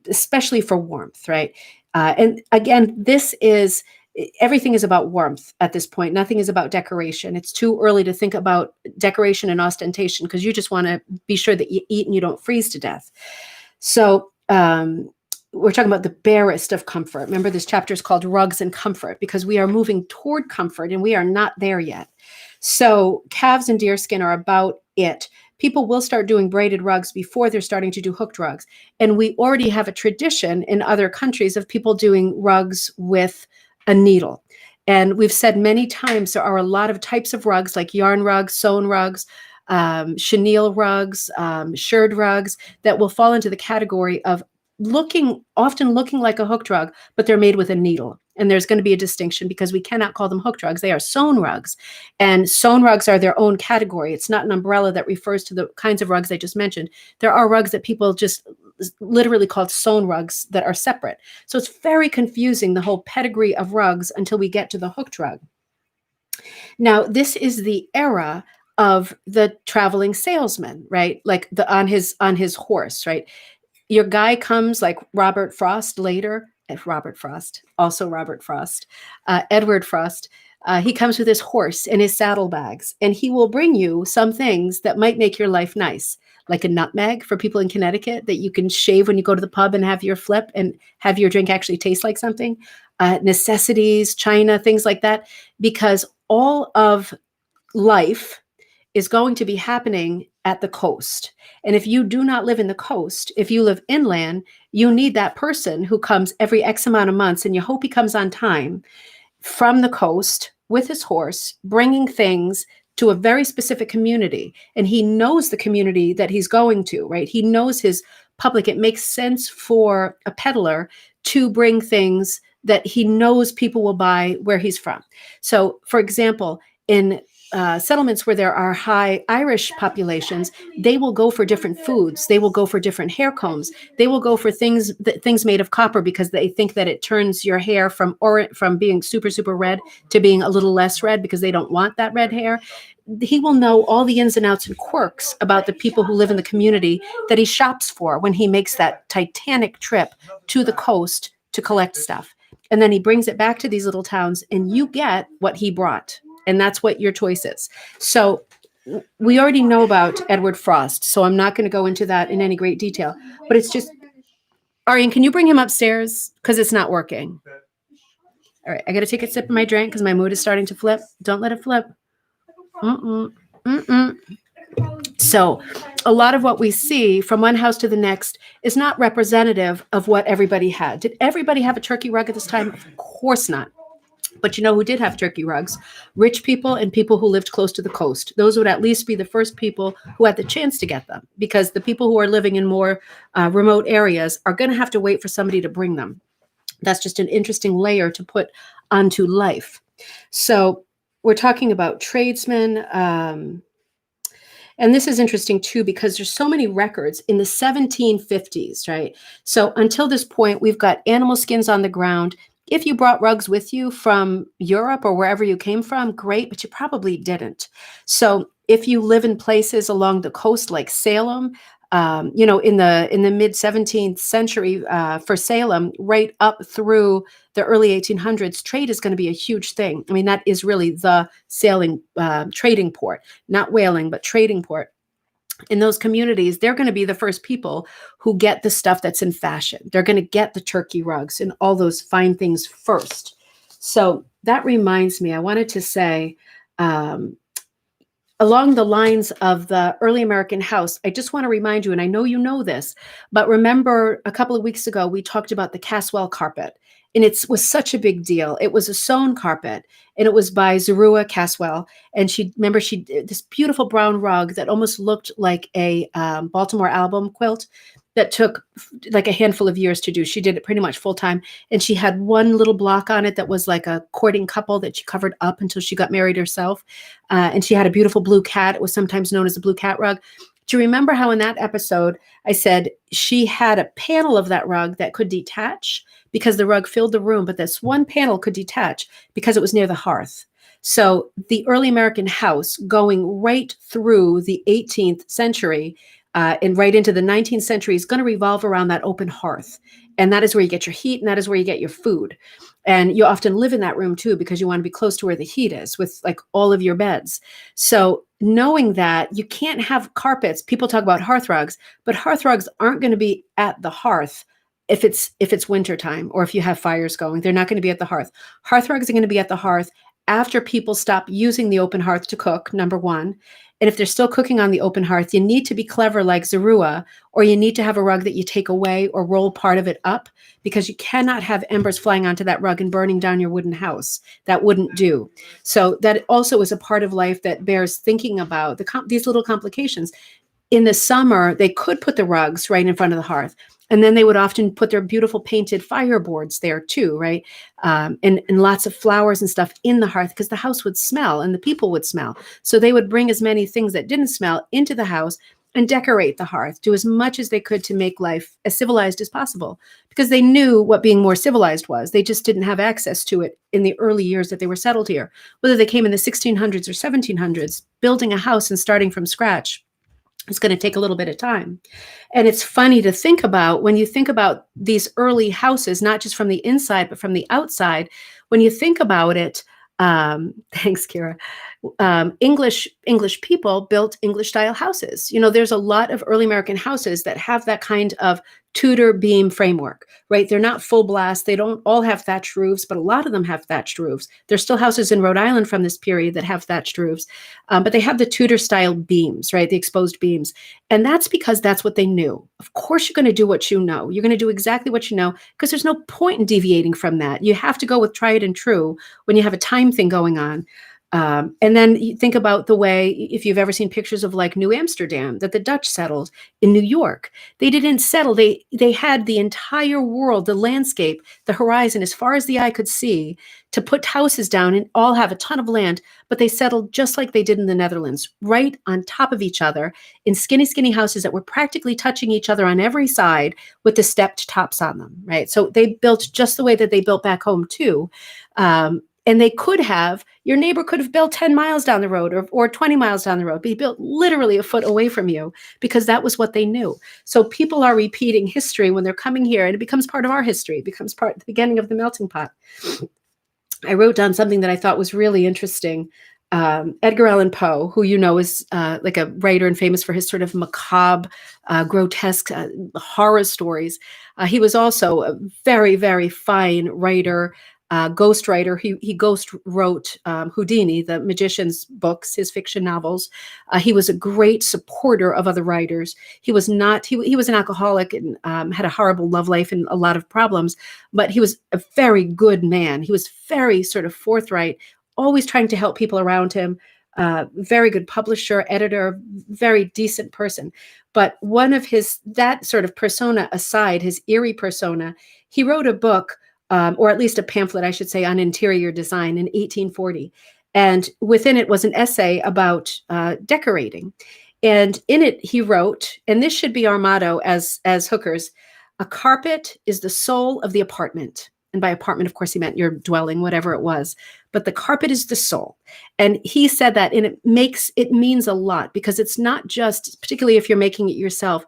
especially for warmth, right? And again, everything is about warmth at this point. Nothing is about decoration. It's too early to think about decoration and ostentation, because you just want to be sure that you eat and you don't freeze to death. So we're talking about the barest of comfort. Remember, this chapter is called Rugs and Comfort, because we are moving toward comfort and we are not there yet. So calves and deerskin are about it. People will start doing braided rugs before they're starting to do hooked rugs. And we already have a tradition in other countries of people doing rugs with a needle. And we've said many times there are a lot of types of rugs, like yarn rugs, sewn rugs, chenille rugs, shirred rugs, that will fall into the category of often looking like a hooked rug, but they're made with a needle. And there's going to be a distinction, because we cannot call them hooked rugs. They are sewn rugs. And sewn rugs are their own category. It's not an umbrella that refers to the kinds of rugs I just mentioned. There are rugs that people just literally called sewn rugs that are separate. So it's very confusing, the whole pedigree of rugs, until we get to the hooked rug. Now, this is the era of the traveling salesman, right? Like on his horse, right? Your guy comes like Robert Frost later. Edward Frost, He comes with his horse and his saddlebags, and he will bring you some things that might make your life nice, like a nutmeg for people in Connecticut that you can shave when you go to the pub and have your flip and have your drink actually taste like something. Necessities, china, things like that, because all of life is going to be happening at the coast. And if you do not live in the coast, if you live inland, you need that person who comes every X amount of months, and you hope he comes on time from the coast with his horse, bringing things to a very specific community. And he knows the community that he's going to, right? He knows his public. It makes sense for a peddler to bring things that he knows people will buy where he's from. So, for example, in settlements where there are high Irish populations, they will go for different foods. They will go for different hair combs. They will go for things made of copper because they think that it turns your hair from being super, super red to being a little less red because they don't want that red hair. He will know all the ins and outs and quirks about the people who live in the community that he shops for when he makes that titanic trip to the coast to collect stuff. And then he brings it back to these little towns, and you get what he brought. And that's what your choice is. So we already know about Edward Frost, so I'm not going to go into that in any great detail. But it's just, Arian, can you bring him upstairs? Because it's not working. All right, I got to take a sip of my drink because my mood is starting to flip. Don't let it flip. So a lot of what we see from one house to the next is not representative of what everybody had. Did everybody have a turkey rug at this time? Of course not. But you know who did have turkey rugs? Rich people and people who lived close to the coast. Those would at least be the first people who had the chance to get them, because the people who are living in more remote areas are going to have to wait for somebody to bring them. That's just an interesting layer to put onto life. So we're talking about tradesmen. And this is interesting too, because there's so many records in the 1750s, right? So until this point, we've got animal skins on the ground. If you brought rugs with you from Europe or wherever you came from, great, but you probably didn't. So if you live in places along the coast like Salem, in the mid 17th century for Salem, right up through the early 1800s, trade is going to be a huge thing. I mean, that is really the sailing trading port, not whaling, but trading port. In those communities, they're going to be the first people who get the stuff that's in fashion. They're going to get the turkey rugs and all those fine things first. So that reminds me, I wanted to say, along the lines of the early American house, I just want to remind you, and I know you know this, but remember a couple of weeks ago, we talked about the Caswell Carpet. And it was such a big deal. It was a sewn carpet, and it was by Zeruiah Caswell. And she did this beautiful brown rug that almost looked like a Baltimore album quilt that took like a handful of years to do. She did it pretty much full time. And she had one little block on it that was like a courting couple that she covered up until she got married herself. And she had a beautiful blue cat. It was sometimes known as a blue cat rug. Do you remember how in that episode I said she had a panel of that rug that could detach because the rug filled the room, but this one panel could detach because it was near the hearth. So the early American house going right through the 18th century and right into the 19th century is going to revolve around that open hearth. And that is where you get your heat, and that is where you get your food. And you often live in that room too, because you want to be close to where the heat is with like all of your beds. So knowing that you can't have carpets, people talk about hearth rugs, but hearth rugs aren't going to be at the hearth if it's wintertime or if you have fires going. They're not going to be at the hearth. Hearth rugs are going to be at the hearth after people stop using the open hearth to cook, number one. And if they're still cooking on the open hearth, you need to be clever like Zeruiah, or you need to have a rug that you take away or roll part of it up, because you cannot have embers flying onto that rug and burning down your wooden house. That wouldn't do. So that also is a part of life that bears thinking about, these little complications. In the summer, they could put the rugs right in front of the hearth. And then they would often put their beautiful painted fireboards there too, right? And lots of flowers and stuff in the hearth, because the house would smell and the people would smell. So they would bring as many things that didn't smell into the house and decorate the hearth, do as much as they could to make life as civilized as possible, because they knew what being more civilized was. They just didn't have access to it in the early years that they were settled here. Whether they came in the 1600s or 1700s, building a house and starting from scratch, it's going to take a little bit of time. And it's funny to think about when you think about these early houses, not just from the inside, but from the outside. When you think about it, Thanks, Kira. English people built English style houses. There's a lot of early American houses that have that kind of Tudor beam framework, right? They're not full blast. They don't all have thatched roofs, but a lot of them have thatched roofs. There's still houses in Rhode Island from this period that have thatched roofs, but they have the Tudor style beams, right? The exposed beams. And that's because that's what they knew. Of course, you're going to do what you know. You're going to do exactly what you know, because there's no point in deviating from that. You have to go with tried and true when you have a time thing going on. And then you think about the way, if you've ever seen pictures of like New Amsterdam, that the Dutch settled in New York. They didn't settle. They had the entire world, the landscape, the horizon, as far as the eye could see, to put houses down and all have a ton of land. But they settled just like they did in the Netherlands, right on top of each other in skinny, skinny houses that were practically touching each other on every side with the stepped tops on them, right? So they built just the way that they built back home too. And they could have, your neighbor could have built 10 miles down the road or 20 miles down the road, but he built literally a foot away from you because that was what they knew. So people are repeating history when they're coming here, and it becomes part of our history. It becomes part of the beginning of the melting pot. I wrote down something that I thought was really interesting. Edgar Allan Poe, who is like a writer and famous for his sort of macabre, grotesque horror stories. He was also a very, very fine writer, ghostwriter. He ghost wrote Houdini, the magician's books, his fiction novels. He was a great supporter of other writers. He was not. He was an alcoholic and had a horrible love life and a lot of problems. But he was a very good man. He was very sort of forthright, always trying to help people around him. Very good publisher, editor, very decent person. But one of that sort of persona aside, his eerie persona, he wrote a book. Or at least a pamphlet, I should say, on interior design in 1840. And within it was an essay about decorating. And in it, he wrote, and this should be our motto as hookers, a carpet is the soul of the apartment. And by apartment, of course, he meant your dwelling, whatever it was. But the carpet is the soul. And he said that, and it means a lot, because it's not just, particularly if you're making it yourself,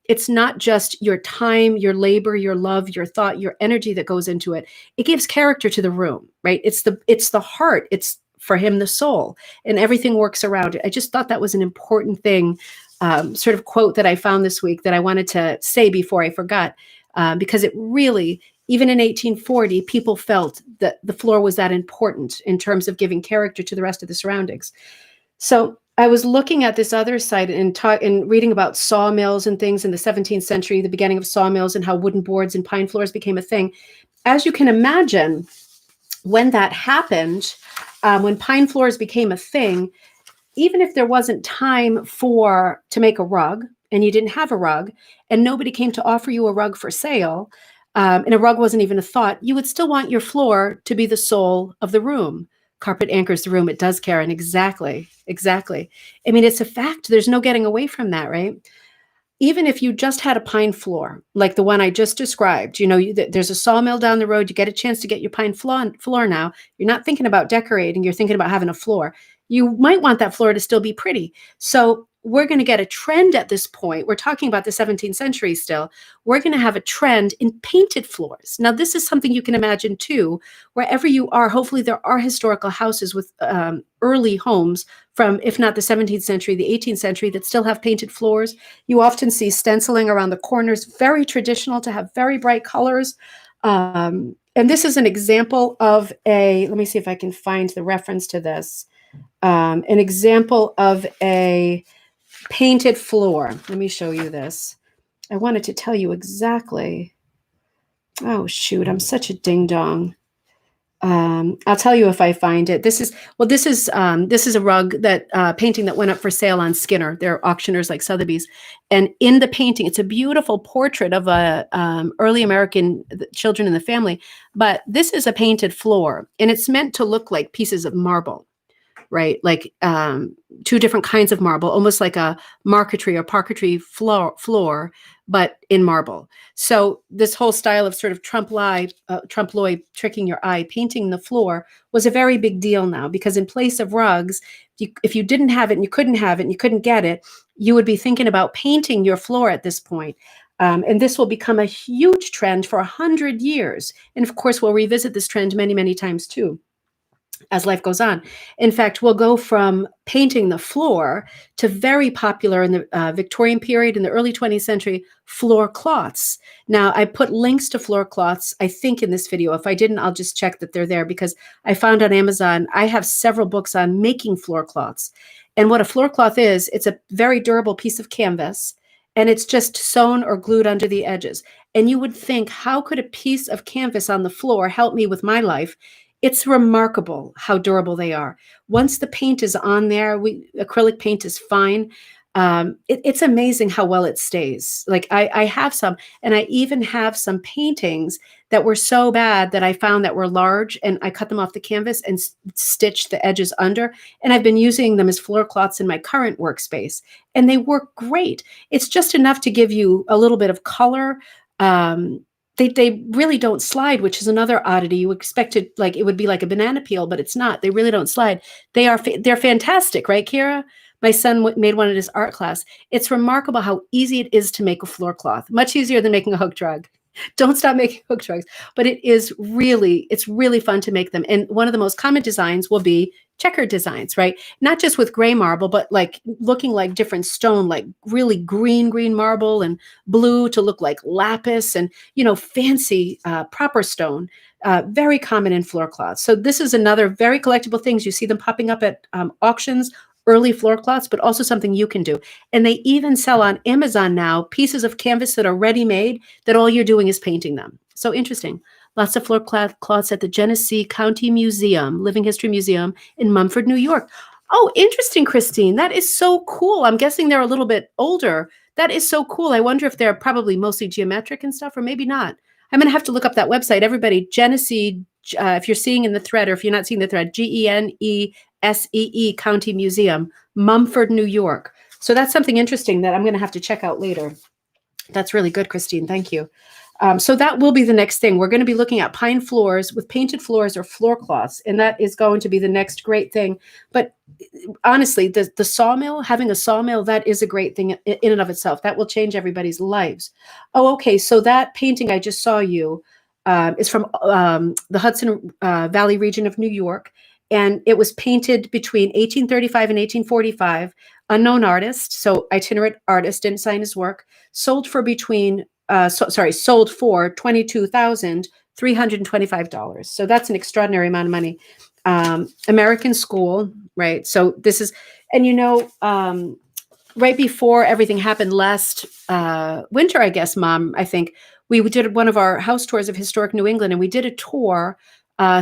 it's not just your time, your labor, your love, your thought, your energy that goes into it. It gives character to the room, right? It's the heart. It's, for him, the soul, and everything works around it. I just thought that was an important thing, sort of quote that I found this week that I wanted to say before I forgot, because it really, even in 1840, people felt that the floor was that important in terms of giving character to the rest of the surroundings. So I was looking at this other site and reading about sawmills and things in the 17th century, the beginning of sawmills, and how wooden boards and pine floors became a thing. As you can imagine, when that happened, when pine floors became a thing, even if there wasn't time to make a rug, and you didn't have a rug, and nobody came to offer you a rug for sale, and a rug wasn't even a thought, you would still want your floor to be the soul of the room. Carpet anchors the room. It does, Karen. Exactly. I mean, it's a fact. There's no getting away from that, right? Even if you just had a pine floor, like the one I just described, there's a sawmill down the road. You get a chance to get your pine floor now. You're not thinking about decorating. You're thinking about having a floor. You might want that floor to still be pretty. So we're going to get a trend at this point. We're talking about the 17th century still. We're going to have a trend in painted floors. Now, this is something you can imagine too. Wherever you are, hopefully there are historical houses with early homes from, if not the 17th century, the 18th century, that still have painted floors. You often see stenciling around the corners, very traditional to have very bright colors. And this is an example of let me see if I can find the reference to this. An example of a painted floor. Let me show you this. I wanted to tell you exactly. Oh, shoot. I'm such a ding dong. I'll tell you if I find it. This is a rug painting that went up for sale on Skinner. They're auctioneers like Sotheby's. And in the painting, it's a beautiful portrait of early American children in the family. But this is a painted floor, and it's meant to look like pieces of marble. Right? Like two different kinds of marble, almost like a marquetry or parquetry floor, but in marble. So this whole style of sort of trompe-l'oeil, tricking your eye, painting the floor was a very big deal now, because in place of rugs, if you didn't have it and you couldn't have it and you couldn't get it, you would be thinking about painting your floor at this point. And this will become a huge trend for 100 years. And of course, we'll revisit this trend many, many times too. as life goes on. In fact, we'll go from painting the floor to very popular in the Victorian period, in the early 20th century, floor cloths. Now, I put links to floor cloths, I think, in this video. If I didn't, I'll just check that they're there, because I found on Amazon, I have several books on making floor cloths. And what a floor cloth is, it's a very durable piece of canvas, and it's just sewn or glued under the edges. And you would think, how could a piece of canvas on the floor help me with my life? It's remarkable how durable they are. Once the paint is on there, acrylic paint is fine. It's amazing how well it stays. Like I have some, and I even have some paintings that were so bad that I found that were large, and I cut them off the canvas and stitched the edges under. And I've been using them as floor cloths in my current workspace, and they work great. It's just enough to give you a little bit of color. They really don't slide, which is another oddity. You expect it, like it would be like a banana peel, but it's not. They really don't slide. They're fantastic, right, Kira? My son made one at his art class. It's remarkable how easy it is to make a floor cloth. Much easier than making a hook rug. Don't stop making hook rugs. But it's really fun to make them. And one of the most common designs will be checkered designs, right? Not just with gray marble, but like looking like different stone, like really green marble, and blue to look like lapis, and, fancy proper stone. Very common in floor cloths. So this is another very collectible things. You see them popping up at auctions, early floor cloths, but also something you can do. And they even sell on Amazon now pieces of canvas that are ready-made, that all you're doing is painting them. So interesting. Lots of floor cloths at the Genesee County Museum, Living History Museum in Mumford, New York. Oh, interesting, Christine. That is so cool. I'm guessing they're a little bit older. That is so cool. I wonder if they're probably mostly geometric and stuff, or maybe not. I'm going to have to look up that website. Everybody, Genesee, if you're seeing in the thread, or if you're not seeing the thread, Genesee County Museum, Mumford, New York. So that's something interesting that I'm going to have to check out later. That's really good, Christine. Thank you. So that will be the next thing. We're going to be looking at pine floors with painted floors or floor cloths, and that is going to be the next great thing. But honestly, the sawmill, having a sawmill, that is a great thing in and of itself. That will change everybody's lives. Oh, okay. So that painting I just saw you is from the Hudson Valley region of New York, and it was painted between 1835 and 1845. Unknown artist, so itinerant artist, didn't sign his work. Sold for $22,325. So that's an extraordinary amount of money. American school, right? So this is, and right before everything happened last winter, I guess, Mom, I think, we did one of our house tours of historic New England, and we did a tour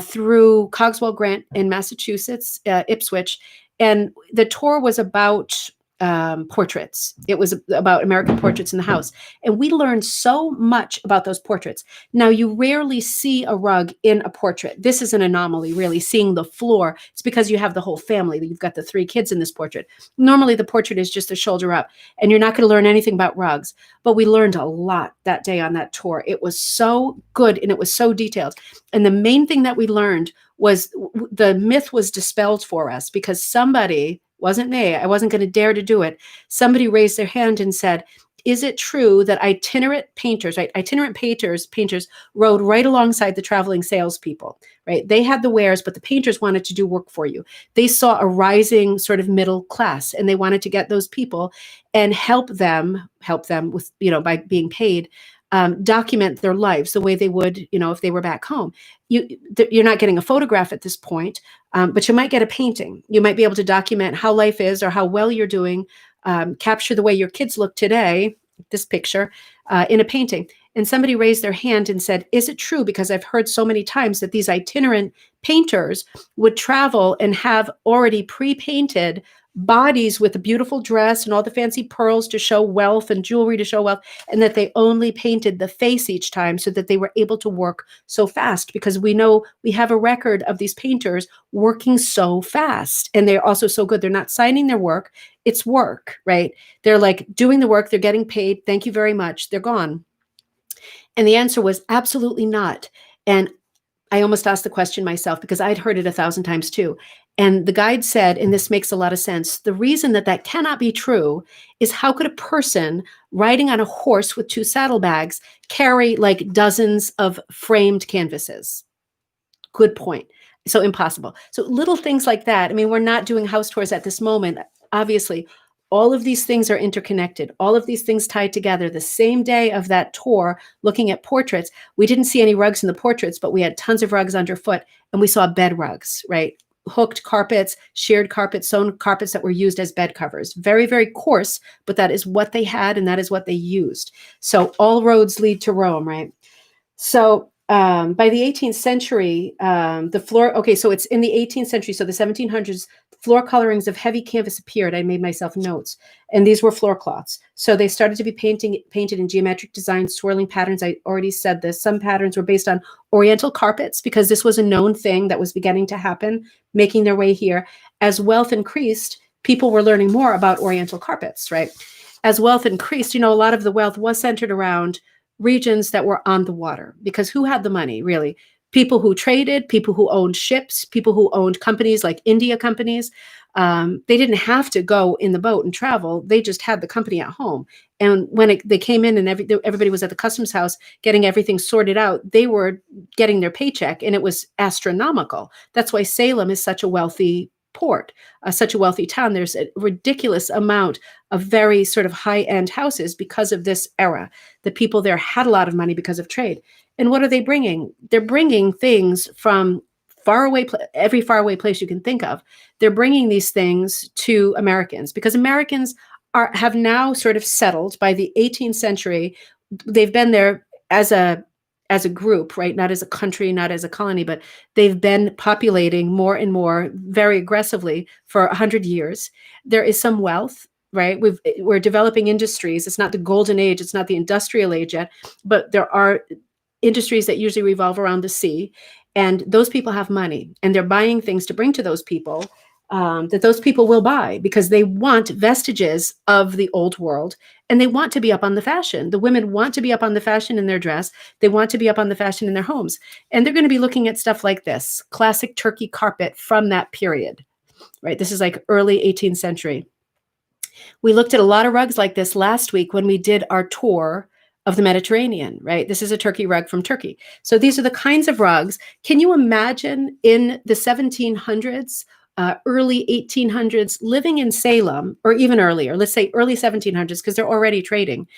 through Cogswell Grant in Massachusetts, Ipswich. And the tour was about portraits. It was about American portraits in the house. And we learned so much about those portraits. Now, you rarely see a rug in a portrait. This is an anomaly, really, seeing the floor. It's because you have the whole family. You've got the 3 kids in this portrait. Normally, the portrait is just a shoulder up, and you're not going to learn anything about rugs. But we learned a lot that day on that tour. It was so good, and it was so detailed. And the main thing that we learned was the myth was dispelled for us, because somebody, wasn't me, I wasn't going to dare to do it. Somebody raised their hand and said, is it true that itinerant painters rode right alongside the traveling salespeople, right? They had the wares, but the painters wanted to do work for you. They saw a rising sort of middle class, and they wanted to get those people and help them with, by being paid, document their lives the way they would, if they were back home. You're not getting a photograph at this point, but you might get a painting. You might be able to document how life is, or how well you're doing, capture the way your kids look today, this picture, in a painting. And somebody raised their hand and said, is it true? Because I've heard so many times that these itinerant painters would travel and have already pre-painted bodies with a beautiful dress and all the fancy pearls to show wealth and jewelry to show wealth, and that they only painted the face each time so that they were able to work so fast, because we know we have a record of these painters working so fast, and they're also so good. They're not signing their work. It's work, right? They're like doing the work. They're getting paid. Thank you very much. They're gone. And the answer was absolutely not. And I almost asked the question myself, because I'd heard it 1,000 times too. And the guide said, and this makes a lot of sense, the reason that cannot be true is, how could a person riding on a horse with 2 saddlebags carry like dozens of framed canvases? Good point. So impossible. So little things like that. I mean, we're not doing house tours at this moment. Obviously, all of these things are interconnected. All of these things tied together. The same day of that tour, looking at portraits, we didn't see any rugs in the portraits, but we had tons of rugs underfoot, and we saw bed rugs, right? Hooked carpets, sheared carpets, sewn carpets that were used as bed covers. Very, very coarse, but that is what they had and that is what they used. So all roads lead to Rome, right? So by the 18th century, the floor, okay, so it's in the 18th century, so the 1700s, floor colorings of heavy canvas appeared. I made myself notes, and these were floor cloths. So they started to be painted in geometric designs, swirling patterns. I already said this. Some patterns were based on Oriental carpets because this was a known thing that was beginning to happen, making their way here. As wealth increased, people were learning more about Oriental carpets, right? As wealth increased, a lot of the wealth was centered around regions that were on the water, because who had the money, really? People who traded, people who owned ships, people who owned companies like India companies. They didn't have to go in the boat and travel. They just had the company at home. And when they came in and everybody was at the customs house getting everything sorted out, they were getting their paycheck, and it was astronomical. That's why Salem is such a wealthy port, such a wealthy town. There's a ridiculous amount of very sort of high-end houses because of this era. The people there had a lot of money because of trade. And what are they bringing? They're bringing things from every faraway place you can think of. They're bringing these things to Americans because Americans have now sort of settled by the 18th century. They've been there as a group, right? Not as a country, not as a colony, but they've been populating more and more very aggressively for 100 years. There is some wealth, right? We're developing industries. It's not the golden age. It's not the industrial age yet, but there are industries that usually revolve around the sea. And those people have money, and they're buying things to bring to those people that those people will buy because they want vestiges of the old world, and they want to be up on the fashion. The women want to be up on the fashion in their dress. They want to be up on the fashion in their homes. And they're going to be looking at stuff like this, classic Turkey carpet from that period, right? This is like early 18th century. We looked at a lot of rugs like this last week when we did our tour of the Mediterranean, right? This is a Turkey rug from Turkey. So these are the kinds of rugs. Can you imagine in the 1700s, early 1800s, living in Salem, or even earlier, let's say early 1700s, because they're already trading.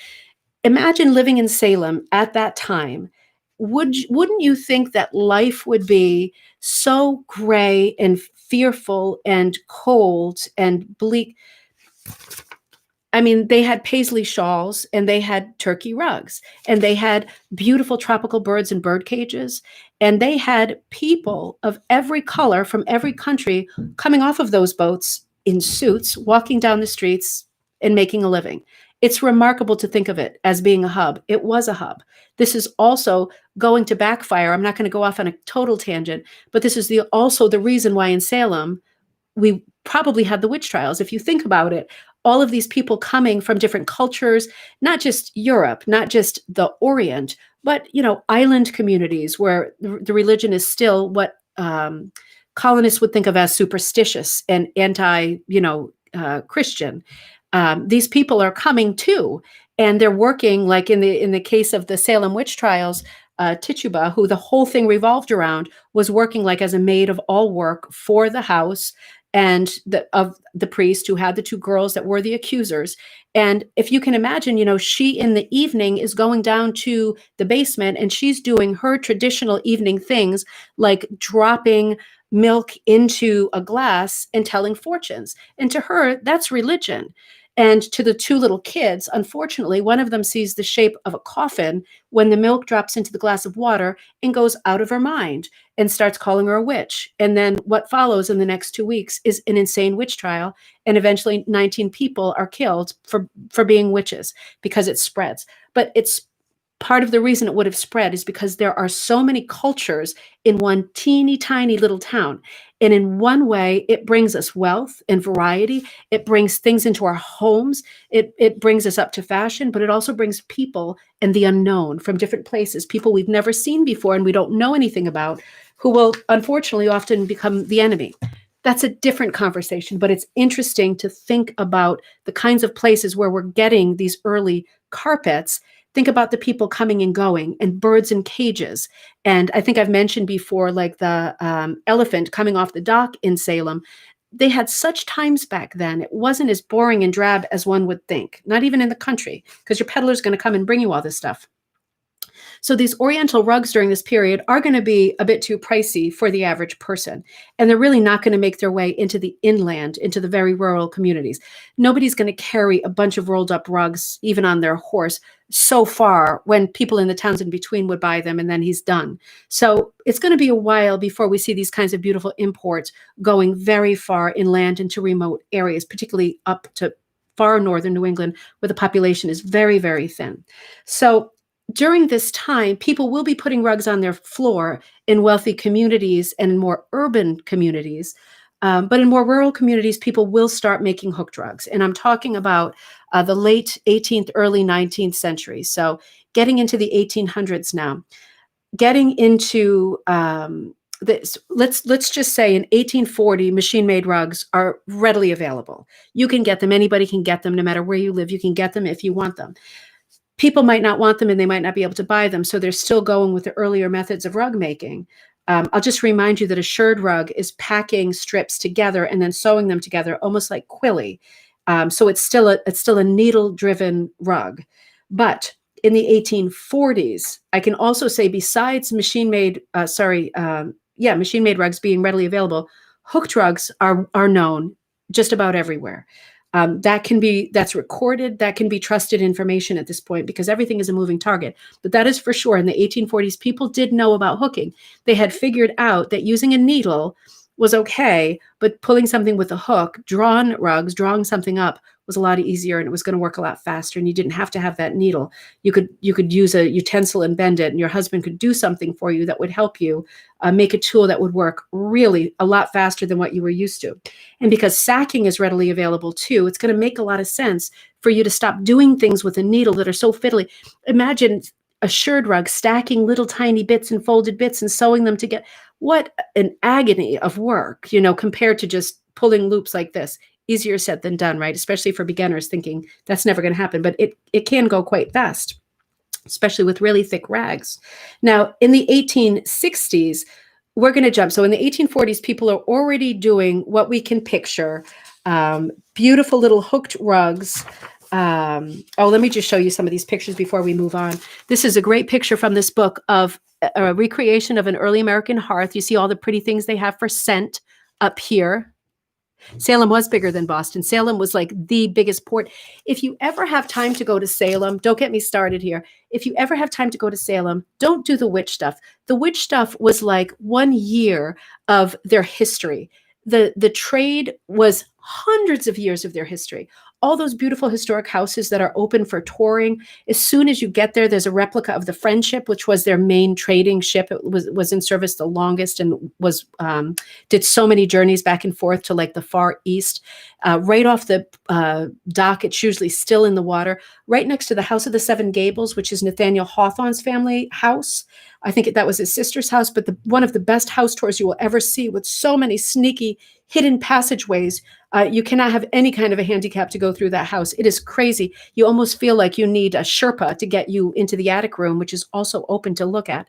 Imagine living in Salem at that time. Wouldn't you think that life would be so gray and fearful and cold and bleak? I mean, they had paisley shawls, and they had Turkey rugs, and they had beautiful tropical birds and bird cages, and they had people of every color from every country coming off of those boats in suits, walking down the streets and making a living. It's remarkable to think of it as being a hub. It was a hub. This is also going to backfire. I'm not going to go off on a total tangent, but this is also the reason why in Salem we probably had the witch trials. If you think about it, all of these people coming from different cultures, not just Europe, not just the Orient, but, island communities where the religion is still what colonists would think of as superstitious and Christian. These people are coming too, and they're working, like in the case of the Salem witch trials. Tituba, who the whole thing revolved around, was working like as a maid of all work for the house and of the priest who had the two girls that were the accusers. And if you can imagine, she in the evening is going down to the basement and she's doing her traditional evening things like dropping milk into a glass and telling fortunes. And to her, that's religion. And to the two little kids, unfortunately, one of them sees the shape of a coffin when the milk drops into the glass of water and goes out of her mind and starts calling her a witch. And then what follows in the next 2 weeks is an insane witch trial. And eventually 19 people are killed for being witches because it spreads. But it's part of the reason it would have spread is because there are so many cultures in one teeny tiny little town. And in one way, it brings us wealth and variety. It brings things into our homes. It brings us up to fashion, but it also brings people and the unknown from different places, people we've never seen before and we don't know anything about, who will unfortunately often become the enemy. That's a different conversation, but it's interesting to think about the kinds of places where we're getting these early carpets Think about the people coming and going, and birds in cages. And I think I've mentioned before, like the elephant coming off the dock in Salem. They had such times back then. It wasn't as boring and drab as one would think, not even in the country, because your peddler's going to come and bring you all this stuff. So these Oriental rugs during this period are going to be a bit too pricey for the average person. And they're really not going to make their way into the inland, into the very rural communities. Nobody's going to carry a bunch of rolled up rugs, even on their horse, so far when people in the towns in between would buy them and then he's done. So it's going to be a while before we see these kinds of beautiful imports going very far inland into remote areas, particularly up to far northern New England, where the population is very, very thin. So during this time, people will be putting rugs on their floor in wealthy communities and in more urban communities. But in more rural communities, people will start making hooked rugs. And I'm talking about the late 18th, early 19th century. So getting into the 1800s now, getting into this, let's just say in 1840, machine-made rugs are readily available. You can get them. Anybody can get them, no matter where you live. You can get them if you want them. People might not want them and they might not be able to buy them. So they're still going with the earlier methods of rug making. I'll just remind you that a shirred rug is packing strips together and then sewing them together, almost like quilly. So it's still a needle-driven rug. But in the 1840s, I can also say, besides machine-made rugs being readily available, hooked rugs are known just about everywhere. That's recorded, that can be trusted information at this point because everything is a moving target. But that is for sure. In the 1840s, people did know about hooking. They had figured out that using a needle was okay, but pulling something with a hook, drawing something up was a lot easier, and it was going to work a lot faster, and you didn't have to have that needle. You could use a utensil and bend it, and your husband could do something for you that would help you make a tool that would work really a lot faster than what you were used to. And because sacking is readily available too, it's going to make a lot of sense for you to stop doing things with a needle that are so fiddly. Imagine a shirred rug stacking little tiny bits and folded bits and sewing them together. What an agony of work, compared to just pulling loops like this. Easier said than done, right? Especially for beginners thinking that's never going to happen, but it can go quite fast, especially with really thick rags. Now, in the 1860s, we're going to jump. So in the 1840s, people are already doing what we can picture, beautiful little hooked rugs. Let me just show you some of these pictures before we move on. This is a great picture from this book of a recreation of an early American hearth. You see all the pretty things they have for scent up here. Salem was bigger than Boston. Salem was like the biggest port. If you ever have time to go to Salem, don't get me started here. If you ever have time to go to Salem, don't do the witch stuff. The witch stuff was like 1 year of their history. The trade was hundreds of years of their history. All those beautiful historic houses that are open for touring. As soon as you get there, there's a replica of the Friendship, which was their main trading ship. It was in service the longest and did so many journeys back and forth to like the Far East. Right off the dock, it's usually still in the water. Right next to the House of the Seven Gables, which is Nathaniel Hawthorne's family house. I think that was his sister's house, but one of the best house tours you will ever see, with so many sneaky hidden passageways. You cannot have any kind of a handicap to go through that house. It is crazy. You almost feel like you need a Sherpa to get you into the attic room, which is also open to look at.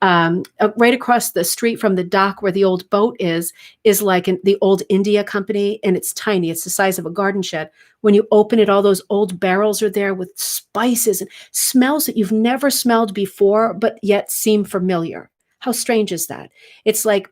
Right across the street from the dock where the old boat is like the old India Company, and it's tiny. It's the size of a garden shed. When you open it, all those old barrels are there with spices and smells that you've never smelled before, but yet seem familiar. How strange is that? It's like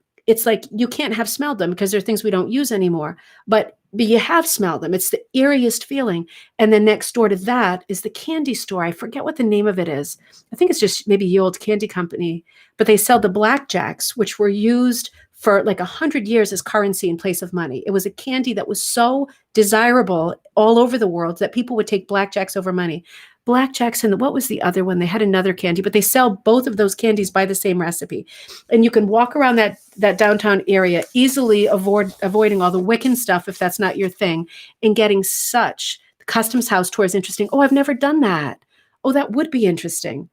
you can't have smelled them because they're things we don't use anymore, but you have smelled them. It's the eeriest feeling. And then next door to that is the candy store. I forget what the name of it is. I think it's just maybe Ye Old Candy Company, but they sell the blackjacks, which were used for like 100 years as currency in place of money. It was a candy that was so desirable all over the world that people would take blackjacks over money. Blackjacks, and what was the other one? They had another candy, but they sell both of those candies by the same recipe. And you can walk around that downtown area easily avoiding all the Wiccan stuff if that's not your thing, and getting such customs house tours interesting. Oh, I've never done that. Oh, that would be interesting.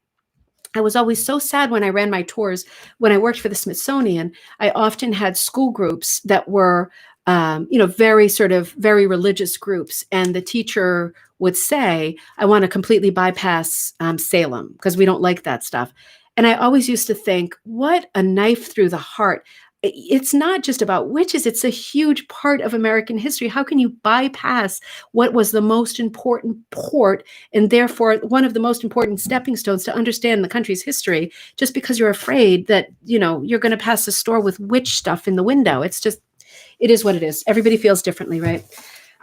I was always so sad when I ran my tours. When I worked for the Smithsonian, I often had school groups that were very religious groups. And the teacher would say, I want to completely bypass Salem because we don't like that stuff. And I always used to think, what a knife through the heart. It's not just about witches, it's a huge part of American history. How can you bypass what was the most important port and therefore one of the most important stepping stones to understand the country's history just because you're afraid that, you're going to pass a store with witch stuff in the window? It is what it is. Everybody feels differently, right?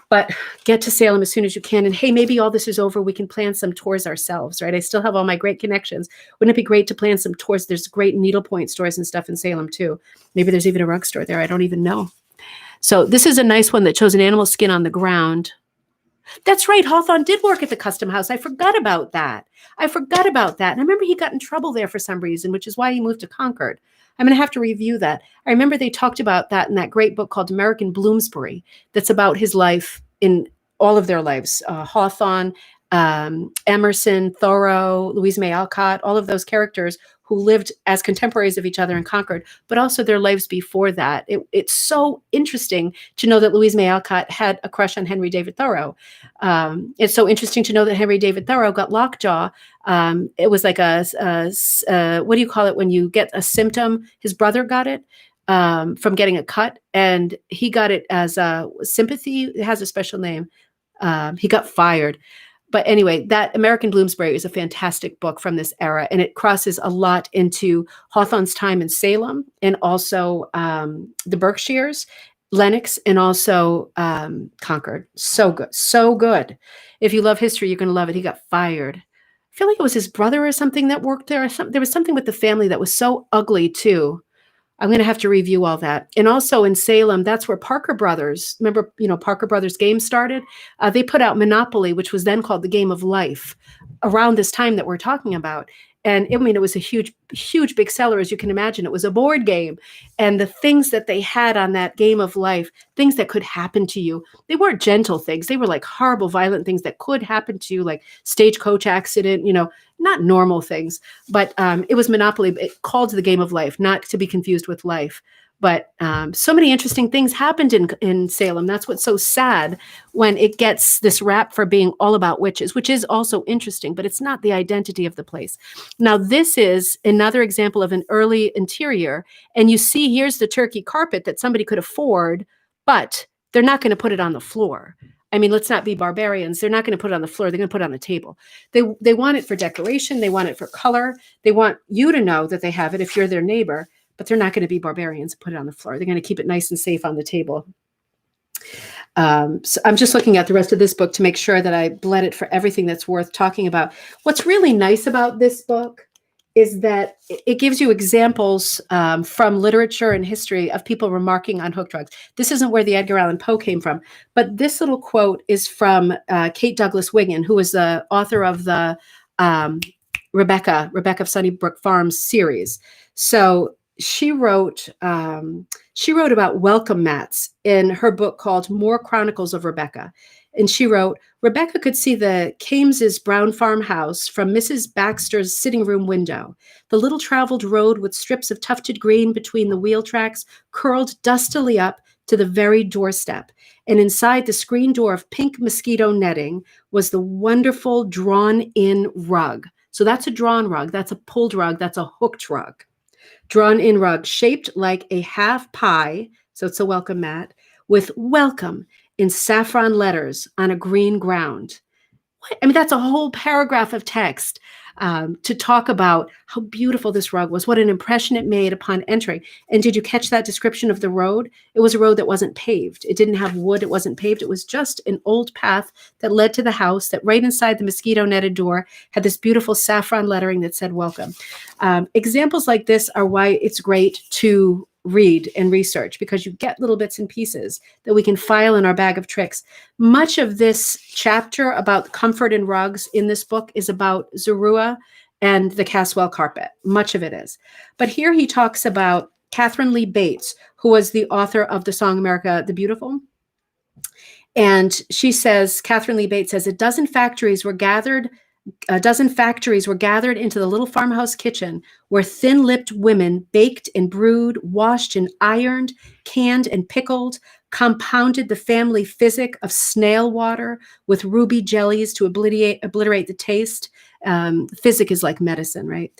But get to Salem as soon as you can. And hey, maybe all this is over. We can plan some tours ourselves, right? I still have all my great connections. Wouldn't it be great to plan some tours? There's great needlepoint stores and stuff in Salem too. Maybe there's even a rug store there. I don't even know. So this is a nice one that shows an animal skin on the ground. That's right. Hawthorne did work at the Custom House. I forgot about that. And I remember he got in trouble there for some reason, which is why he moved to Concord. I'm going to have to review that. I remember they talked about that in that great book called American Bloomsbury that's about his life in all of their lives. Hawthorne, Emerson, Thoreau, Louisa May Alcott, all of those characters who lived as contemporaries of each other in Concord, but also their lives before that. It's so interesting to know that Louisa May Alcott had a crush on Henry David Thoreau. It's so interesting to know that Henry David Thoreau got Lockjaw. It was like what do you call it when you get a symptom? His brother got it from getting a cut, and he got it as a sympathy. It has a special name. He got fired. But anyway, that American Bloomsbury is a fantastic book from this era, and it crosses a lot into Hawthorne's time in Salem and also the Berkshires, Lenox, and also Concord. So good. So good. If you love history, you're going to love it. He got fired. I feel like it was his brother or something that worked there. There was something with the family that was so ugly, too. I'm going to have to review all that. And also in Salem, that's where Parker Brothers, remember, Parker Brothers Games started? They put out Monopoly, which was then called the Game of Life, around this time that we're talking about. And it was a huge, huge big seller, as you can imagine. It was a board game. And the things that they had on that Game of Life, things that could happen to you, they weren't gentle things. They were like horrible, violent things that could happen to you, like stagecoach accident, not normal things. But it was Monopoly, called the Game of Life, not to be confused with life. But so many interesting things happened in Salem. That's what's so sad when it gets this rap for being all about witches, which is also interesting, but it's not the identity of the place. Now, this is another example of an early interior. And you see, here's the turkey carpet that somebody could afford, but they're not going to put it on the floor. I mean, let's not be barbarians. They're not going to put it on the floor. They're going to put it on the table. They want it for decoration. They want it for color. They want you to know that they have it if you're their neighbor. But they're not going to be barbarians and put it on the floor. They're going to keep it nice and safe on the table. So I'm just looking at the rest of this book to make sure that I bled it for everything that's worth talking about. What's really nice about this book is that it gives you examples from literature and history of people remarking on hooked rugs. This isn't where the Edgar Allan Poe came from, but this little quote is from Kate Douglas Wiggin, who is the author of the Rebecca of Sunnybrook Farms series. So she wrote about welcome mats in her book called More Chronicles of Rebecca. And she wrote, Rebecca could see the Kames's brown farmhouse from Mrs. Baxter's sitting room window. The little traveled road with strips of tufted green between the wheel tracks curled dustily up to the very doorstep. And inside the screen door of pink mosquito netting was the wonderful drawn-in rug. So that's a drawn rug. That's a pulled rug. That's a hooked rug. Drawn-in rug shaped like a half pie, so it's a welcome mat, with welcome in saffron letters on a green ground. I mean, that's a whole paragraph of text to talk about how beautiful this rug was, what an impression it made upon entering. And did you catch that description of the road? It was a road that wasn't paved. It didn't have wood. It wasn't paved. It was just an old path that led to the house that right inside the mosquito netted door had this beautiful saffron lettering that said welcome. Examples like this are why it's great to read and research, because you get little bits and pieces that we can file in our bag of tricks. Much of this chapter about comfort and rugs in this book is about Zorua and the Caswell Carpet. Much of it is. But here he talks about Catherine Lee Bates, who was the author of the song America the Beautiful. And she says, Catherine Lee Bates says, a dozen factories were gathered into the little farmhouse kitchen where thin-lipped women baked and brewed, washed and ironed, canned and pickled, compounded the family physic of snail water with ruby jellies to obliterate the taste. Physic is like medicine, right?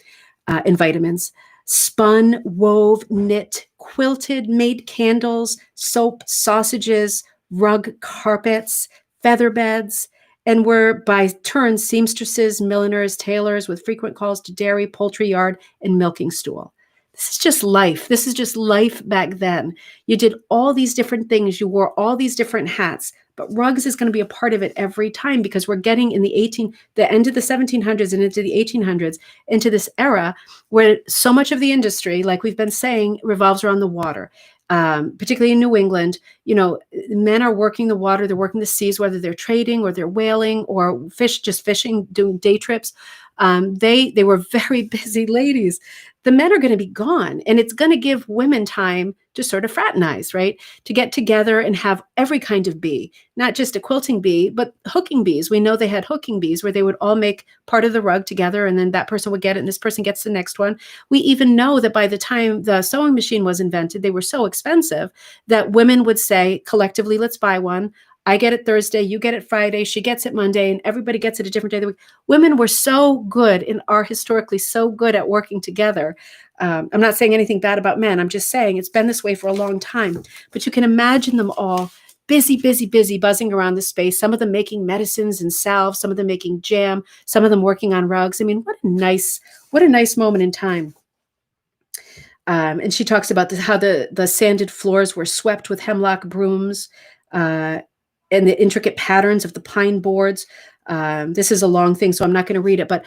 And vitamins. Spun, wove, knit, quilted, made candles, soap, sausages, rug carpets, feather beds, and were by turns seamstresses, milliners, tailors, with frequent calls to dairy, poultry yard, and milking stool. This is just life. This is just life back then. You did all these different things. You wore all these different hats, but rugs is going to be a part of it every time, because we're getting in the end of the 1700s and into the 1800s, into this era where so much of the industry, like we've been saying, revolves around the water. Particularly in New England, men are working the water, they're working the seas, whether they're trading or they're whaling or just fishing, doing day trips. They were very busy ladies. The men are going to be gone, and it's going to give women time to sort of fraternize, right? To get together and have every kind of bee, not just a quilting bee, but hooking bees. We know they had hooking bees where they would all make part of the rug together, and then that person would get it and this person gets the next one. We even know that by the time the sewing machine was invented, they were so expensive that women would say collectively, let's buy one. I get it Thursday, you get it Friday, she gets it Monday, and everybody gets it a different day of the week. Women were so good and are historically so good at working together. I'm not saying anything bad about men. I'm just saying it's been this way for a long time. But you can imagine them all busy, buzzing around the space. Some of them making medicines and salves, some of them making jam, some of them working on rugs. I mean, what a nice moment in time. And she talks about how the sanded floors were swept with hemlock brooms, and the intricate patterns of the pine boards. This is a long thing, so I'm not going to read it, but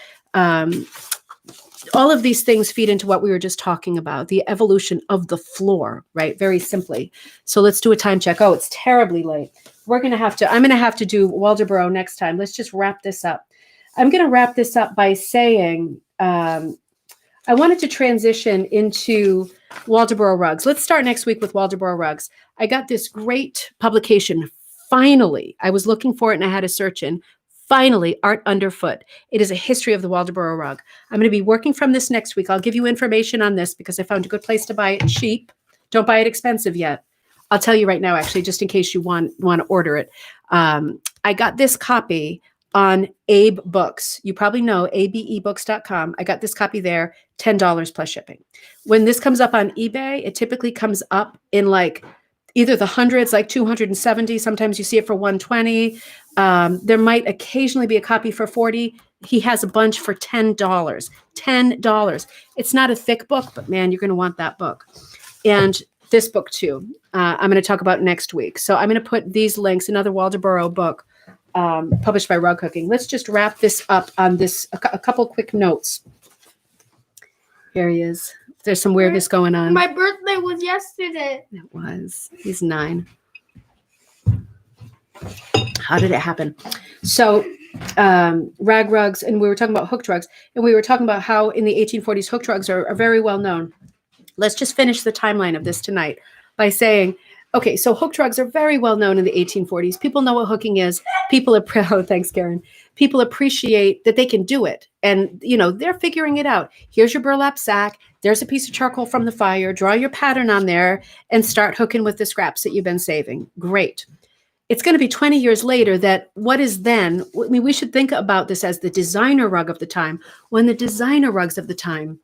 all of these things feed into what we were just talking about, the evolution of the floor, right? Very simply. So let's do a time check. Oh, it's terribly late. I'm going to have to do Walterboro next time. Let's just wrap this up. I'm going to wrap this up by saying, I wanted to transition into Walterboro rugs. Let's start next week with Walterboro rugs. I got this great publication. Finally, I was looking for it and I had to search in. Finally, Art Underfoot. It is a history of the Walterboro rug. I'm going to be working from this next week. I'll give you information on this because I found a good place to buy it cheap. Don't buy it expensive yet. I'll tell you right now, actually, just in case you want to order it. I got this copy on Abe Books. You probably know abebooks.com. I got this copy there, $10 plus shipping. When this comes up on eBay, it typically comes up in like either the hundreds, like 270. Sometimes you see it for 120. There might occasionally be a copy for 40. He has a bunch for $10. $10. It's not a thick book, but man, you're going to want that book. And this book too, I'm going to talk about next week. So I'm going to put these links, another Walterboro book published by Rug Hooking. Let's just wrap this up on this, a couple quick notes. Here he is. There's some weirdness going on. My birthday was yesterday. It was. He's 9. How did it happen? So rag rugs, and we were talking about hooked rugs, and we were talking about how in the 1840s hooked rugs are very well known. Let's just finish the timeline of this tonight by saying, okay, so hooked rugs are very well known in the 1840s. People know what hooking is. Thanks, Karen. People appreciate that they can do it. And, they're figuring it out. Here's your burlap sack. There's a piece of charcoal from the fire. Draw your pattern on there and start hooking with the scraps that you've been saving. Great. It's going to be 20 years later that what is then, we should think about this as the designer rug of the time, when the designer rugs of the time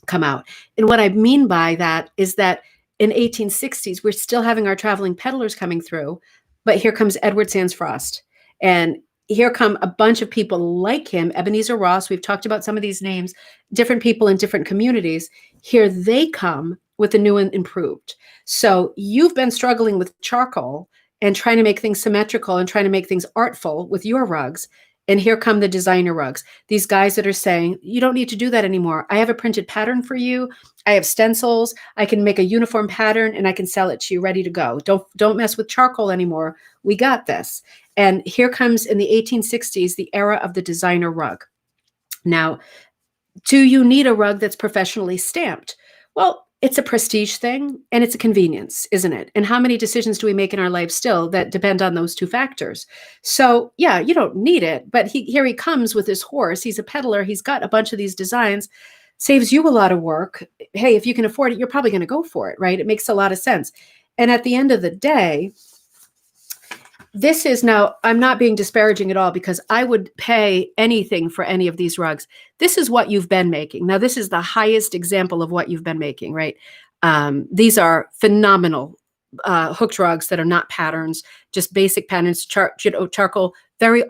come out. And what I mean by that is that in 1860s, we're still having our traveling peddlers coming through, but here comes Edward Sands Frost. And here come a bunch of people like him, Ebenezer Ross. We've talked about some of these names, different people in different communities. Here they come with the new and improved. So you've been struggling with charcoal and trying to make things symmetrical and trying to make things artful with your rugs. And here come the designer rugs. These guys that are saying, you don't need to do that anymore. I have a printed pattern for you. I have stencils. I can make a uniform pattern and I can sell it to you ready to go. Don't mess with charcoal anymore. We got this. And here comes in the 1860s, the era of the designer rug. Now, do you need a rug that's professionally stamped? Well, it's a prestige thing and it's a convenience, isn't it? And how many decisions do we make in our lives still that depend on those two factors? So yeah, you don't need it, but here he comes with his horse. He's a peddler. He's got a bunch of these designs, saves you a lot of work. Hey, if you can afford it, you're probably going to go for it, right? It makes a lot of sense. And at the end of the day, this is now, I'm not being disparaging at all because I would pay anything for any of these rugs. This is what you've been making. Now, this is the highest example of what you've been making, right? These are phenomenal hooked rugs that are not patterns, just basic patterns, charcoal, very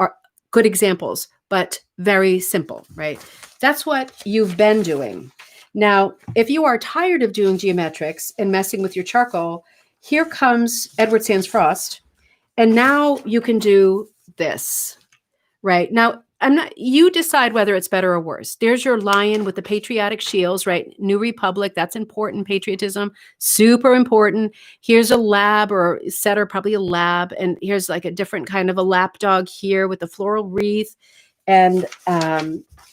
good examples, but very simple, right? That's what you've been doing. Now, if you are tired of doing geometrics and messing with your charcoal, here comes Edward Sands Frost. And now you can do this, right? Now, you decide whether it's better or worse. There's your lion with the patriotic shields, right? New Republic, that's important. Patriotism, super important. Here's a lab or setter, probably a lab. And here's like a different kind of a lapdog here with the floral wreath. And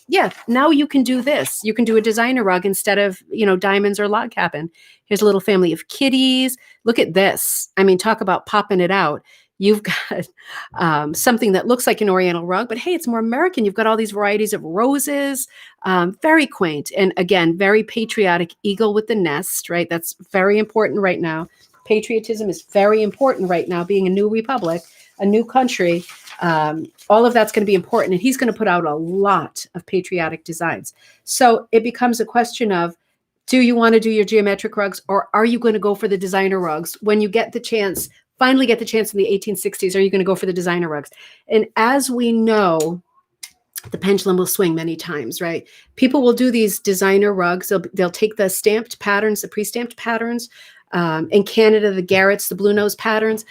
yeah, now you can do this. You can do a designer rug instead of, diamonds or log cabin. Here's a little family of kitties. Look at this. I mean, talk about popping it out. You've got something that looks like an Oriental rug, but hey, it's more American. You've got all these varieties of roses, very quaint. And again, very patriotic, eagle with the nest, right? That's very important right now. Patriotism is very important right now, being a new republic, a new country. All of that's going to be important. And he's going to put out a lot of patriotic designs. So it becomes a question of, do you want to do your geometric rugs, or are you going to go for the designer rugs when you get the chance? Finally get the chance in the 1860s, are you going to go for the designer rugs? And as we know, the pendulum will swing many times, right? People will do these designer rugs. They'll take the stamped patterns, the pre-stamped patterns. In Canada, the Garretts, the blue nose patterns.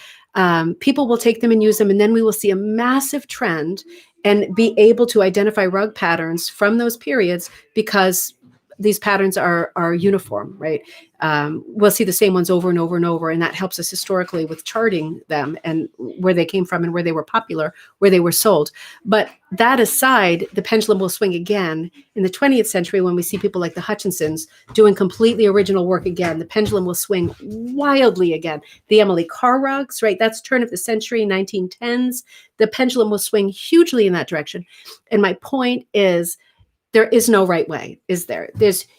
People will take them and use them, and then we will see a massive trend and be able to identify rug patterns from those periods because these patterns are uniform, right? We'll see the same ones over and over and over, and that helps us historically with charting them and where they came from and where they were popular, where they were sold. But that aside, the pendulum will swing again in the 20th century when we see people like the Hutchinsons doing completely original work again. The pendulum will swing wildly again. The Emily Carr rugs, right? That's turn of the century, 1910s. The pendulum will swing hugely in that direction. And my point is, there is no right way, is there?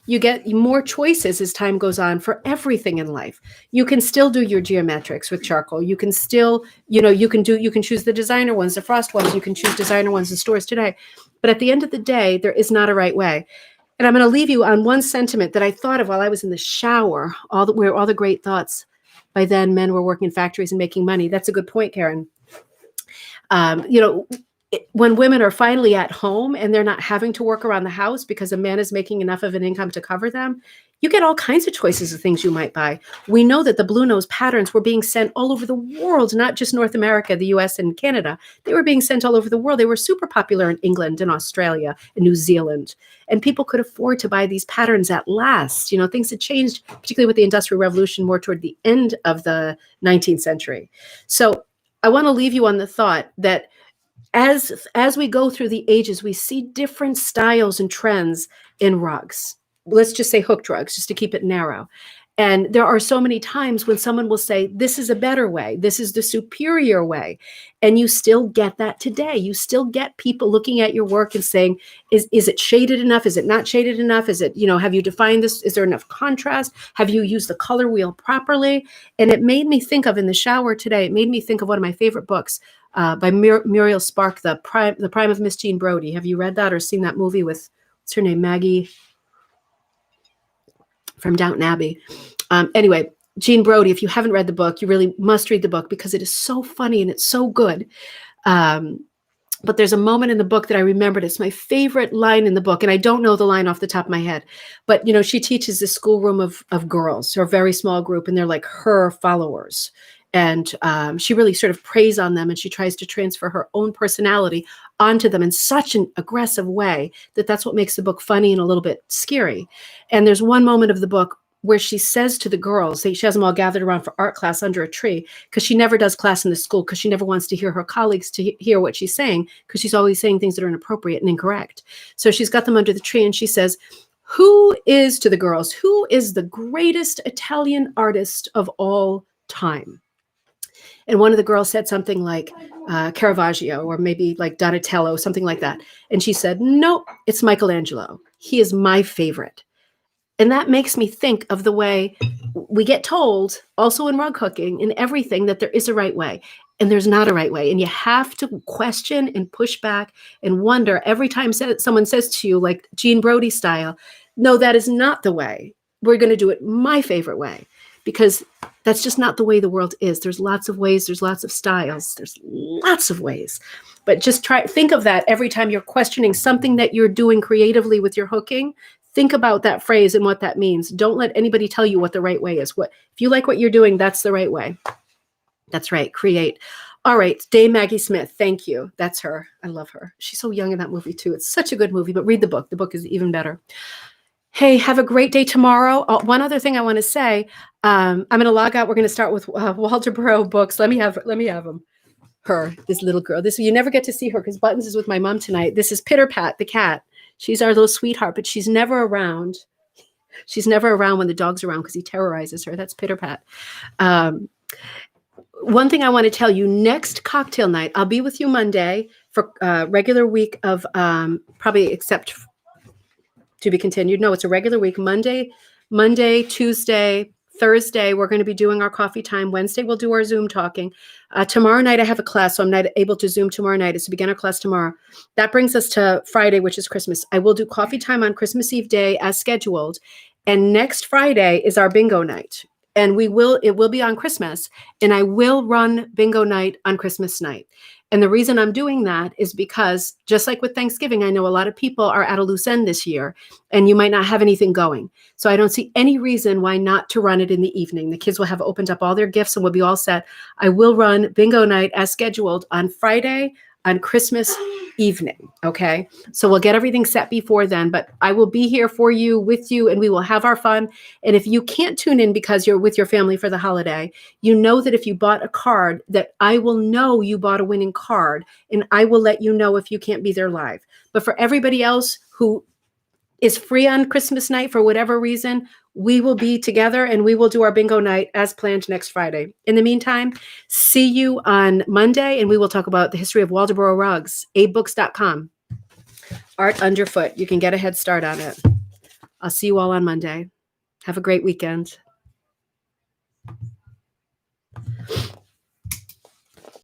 You get more choices as time goes on for everything in life. You can still do your geometrics with charcoal. You can still, you can choose the designer ones, the Frost ones. You can choose designer ones in stores today. But at the end of the day, there is not a right way. And I'm going to leave you on one sentiment that I thought of while I was in the shower, where all the great thoughts. By then, men were working in factories and making money. That's a good point, Karen. When women are finally at home and they're not having to work around the house because a man is making enough of an income to cover them, you get all kinds of choices of things you might buy. We know that the blue nose patterns were being sent all over the world, not just North America, the US and Canada. They were being sent all over the world. They were super popular in England and Australia and New Zealand. And people could afford to buy these patterns at last. Things had changed, particularly with the Industrial Revolution, more toward the end of the 19th century. So I want to leave you on the thought that as we go through the ages, we see different styles and trends in rugs. Let's just say hooked rugs, just to keep it narrow. And there are so many times when someone will say, this is a better way. This is the superior way. And you still get that today. You still get people looking at your work and saying, is it shaded enough? Is it not shaded enough? Is it, have you defined this? Is there enough contrast? Have you used the color wheel properly? And it made me think of, in the shower today, it made me think of one of my favorite books by Muriel Spark, The Prime of Miss Jean Brodie. Have you read that or seen that movie with, what's her name, Maggie from Downton Abbey? Anyway, Jean Brodie, if you haven't read the book, you really must read the book because it is so funny and it's so good. But there's a moment in the book that I remembered. It's my favorite line in the book, and I don't know the line off the top of my head. But, she teaches this schoolroom of girls, or a very small group, and they're like her followers. And she really sort of preys on them, and she tries to transfer her own personality onto them in such an aggressive way that that's what makes the book funny and a little bit scary. And there's one moment of the book where she says to the girls, she has them all gathered around for art class under a tree, because she never does class in the school because she never wants to hear her colleagues to hear what she's saying, because she's always saying things that are inappropriate and incorrect. So she's got them under the tree and she says, who is the greatest Italian artist of all time? And one of the girls said something like Caravaggio, or maybe like Donatello, something like that. And she said, nope, it's Michelangelo. He is my favorite. And that makes me think of the way we get told, also in rug hooking, in everything, that there is a right way. And there's not a right way. And you have to question and push back and wonder every time someone says to you, like Gene Brody style, no, that is not the way. We're going to do it my favorite way, because that's just not the way the world is. There's lots of ways. There's lots of styles. There's lots of ways. But just think of that every time you're questioning something that you're doing creatively with your hooking. Think about that phrase and what that means. Don't let anybody tell you what the right way is. If you like what you're doing, that's the right way. That's right. Create. All right. Dame Maggie Smith. Thank you. That's her. I love her. She's so young in that movie too. It's such a good movie, but read the book. The book is even better. Hey, have a great day tomorrow. One other thing I want to say, I'm going to log out. We're going to start with Walterboro books. Let me have them. This little girl. You never get to see her because Buttons is with my mom tonight. This is Pitter Pat, the cat. She's our little sweetheart, but she's never around. She's never around when the dog's around because he terrorizes her. That's Pitter Pat. One thing I want to tell you, next cocktail night, I'll be with you Monday for regular week of probably except to be continued. No, it's a regular week. Monday, Tuesday, Thursday, we're going to be doing our coffee time. Wednesday, we'll do our Zoom talking. Tomorrow night, I have a class, so I'm not able to Zoom tomorrow night. It's a beginner class tomorrow. That brings us to Friday, which is Christmas. I will do coffee time on Christmas Eve day as scheduled. And next Friday is our bingo night. And it will be on Christmas. And I will run bingo night on Christmas night. And the reason I'm doing that is because just like with Thanksgiving, I know a lot of people are at a loose end this year and you might not have anything going. So I don't see any reason why not to run it in the evening. The kids will have opened up all their gifts and we'll be all set. I will run bingo night as scheduled on Friday on Christmas evening. Okay. So we'll get everything set before then, but I will be here for you, with you, and we will have our fun. And if you can't tune in because you're with your family for the holiday, you know that if you bought a card, that I will know you bought a winning card and I will let you know if you can't be there live. But for everybody else who is free on Christmas night for whatever reason, we will be together and we will do our bingo night as planned next Friday. In the meantime, see you on Monday and we will talk about the history of Walterboro rugs, abebooks.com. Art underfoot. You can get a head start on it. I'll see you all on Monday. Have a great weekend.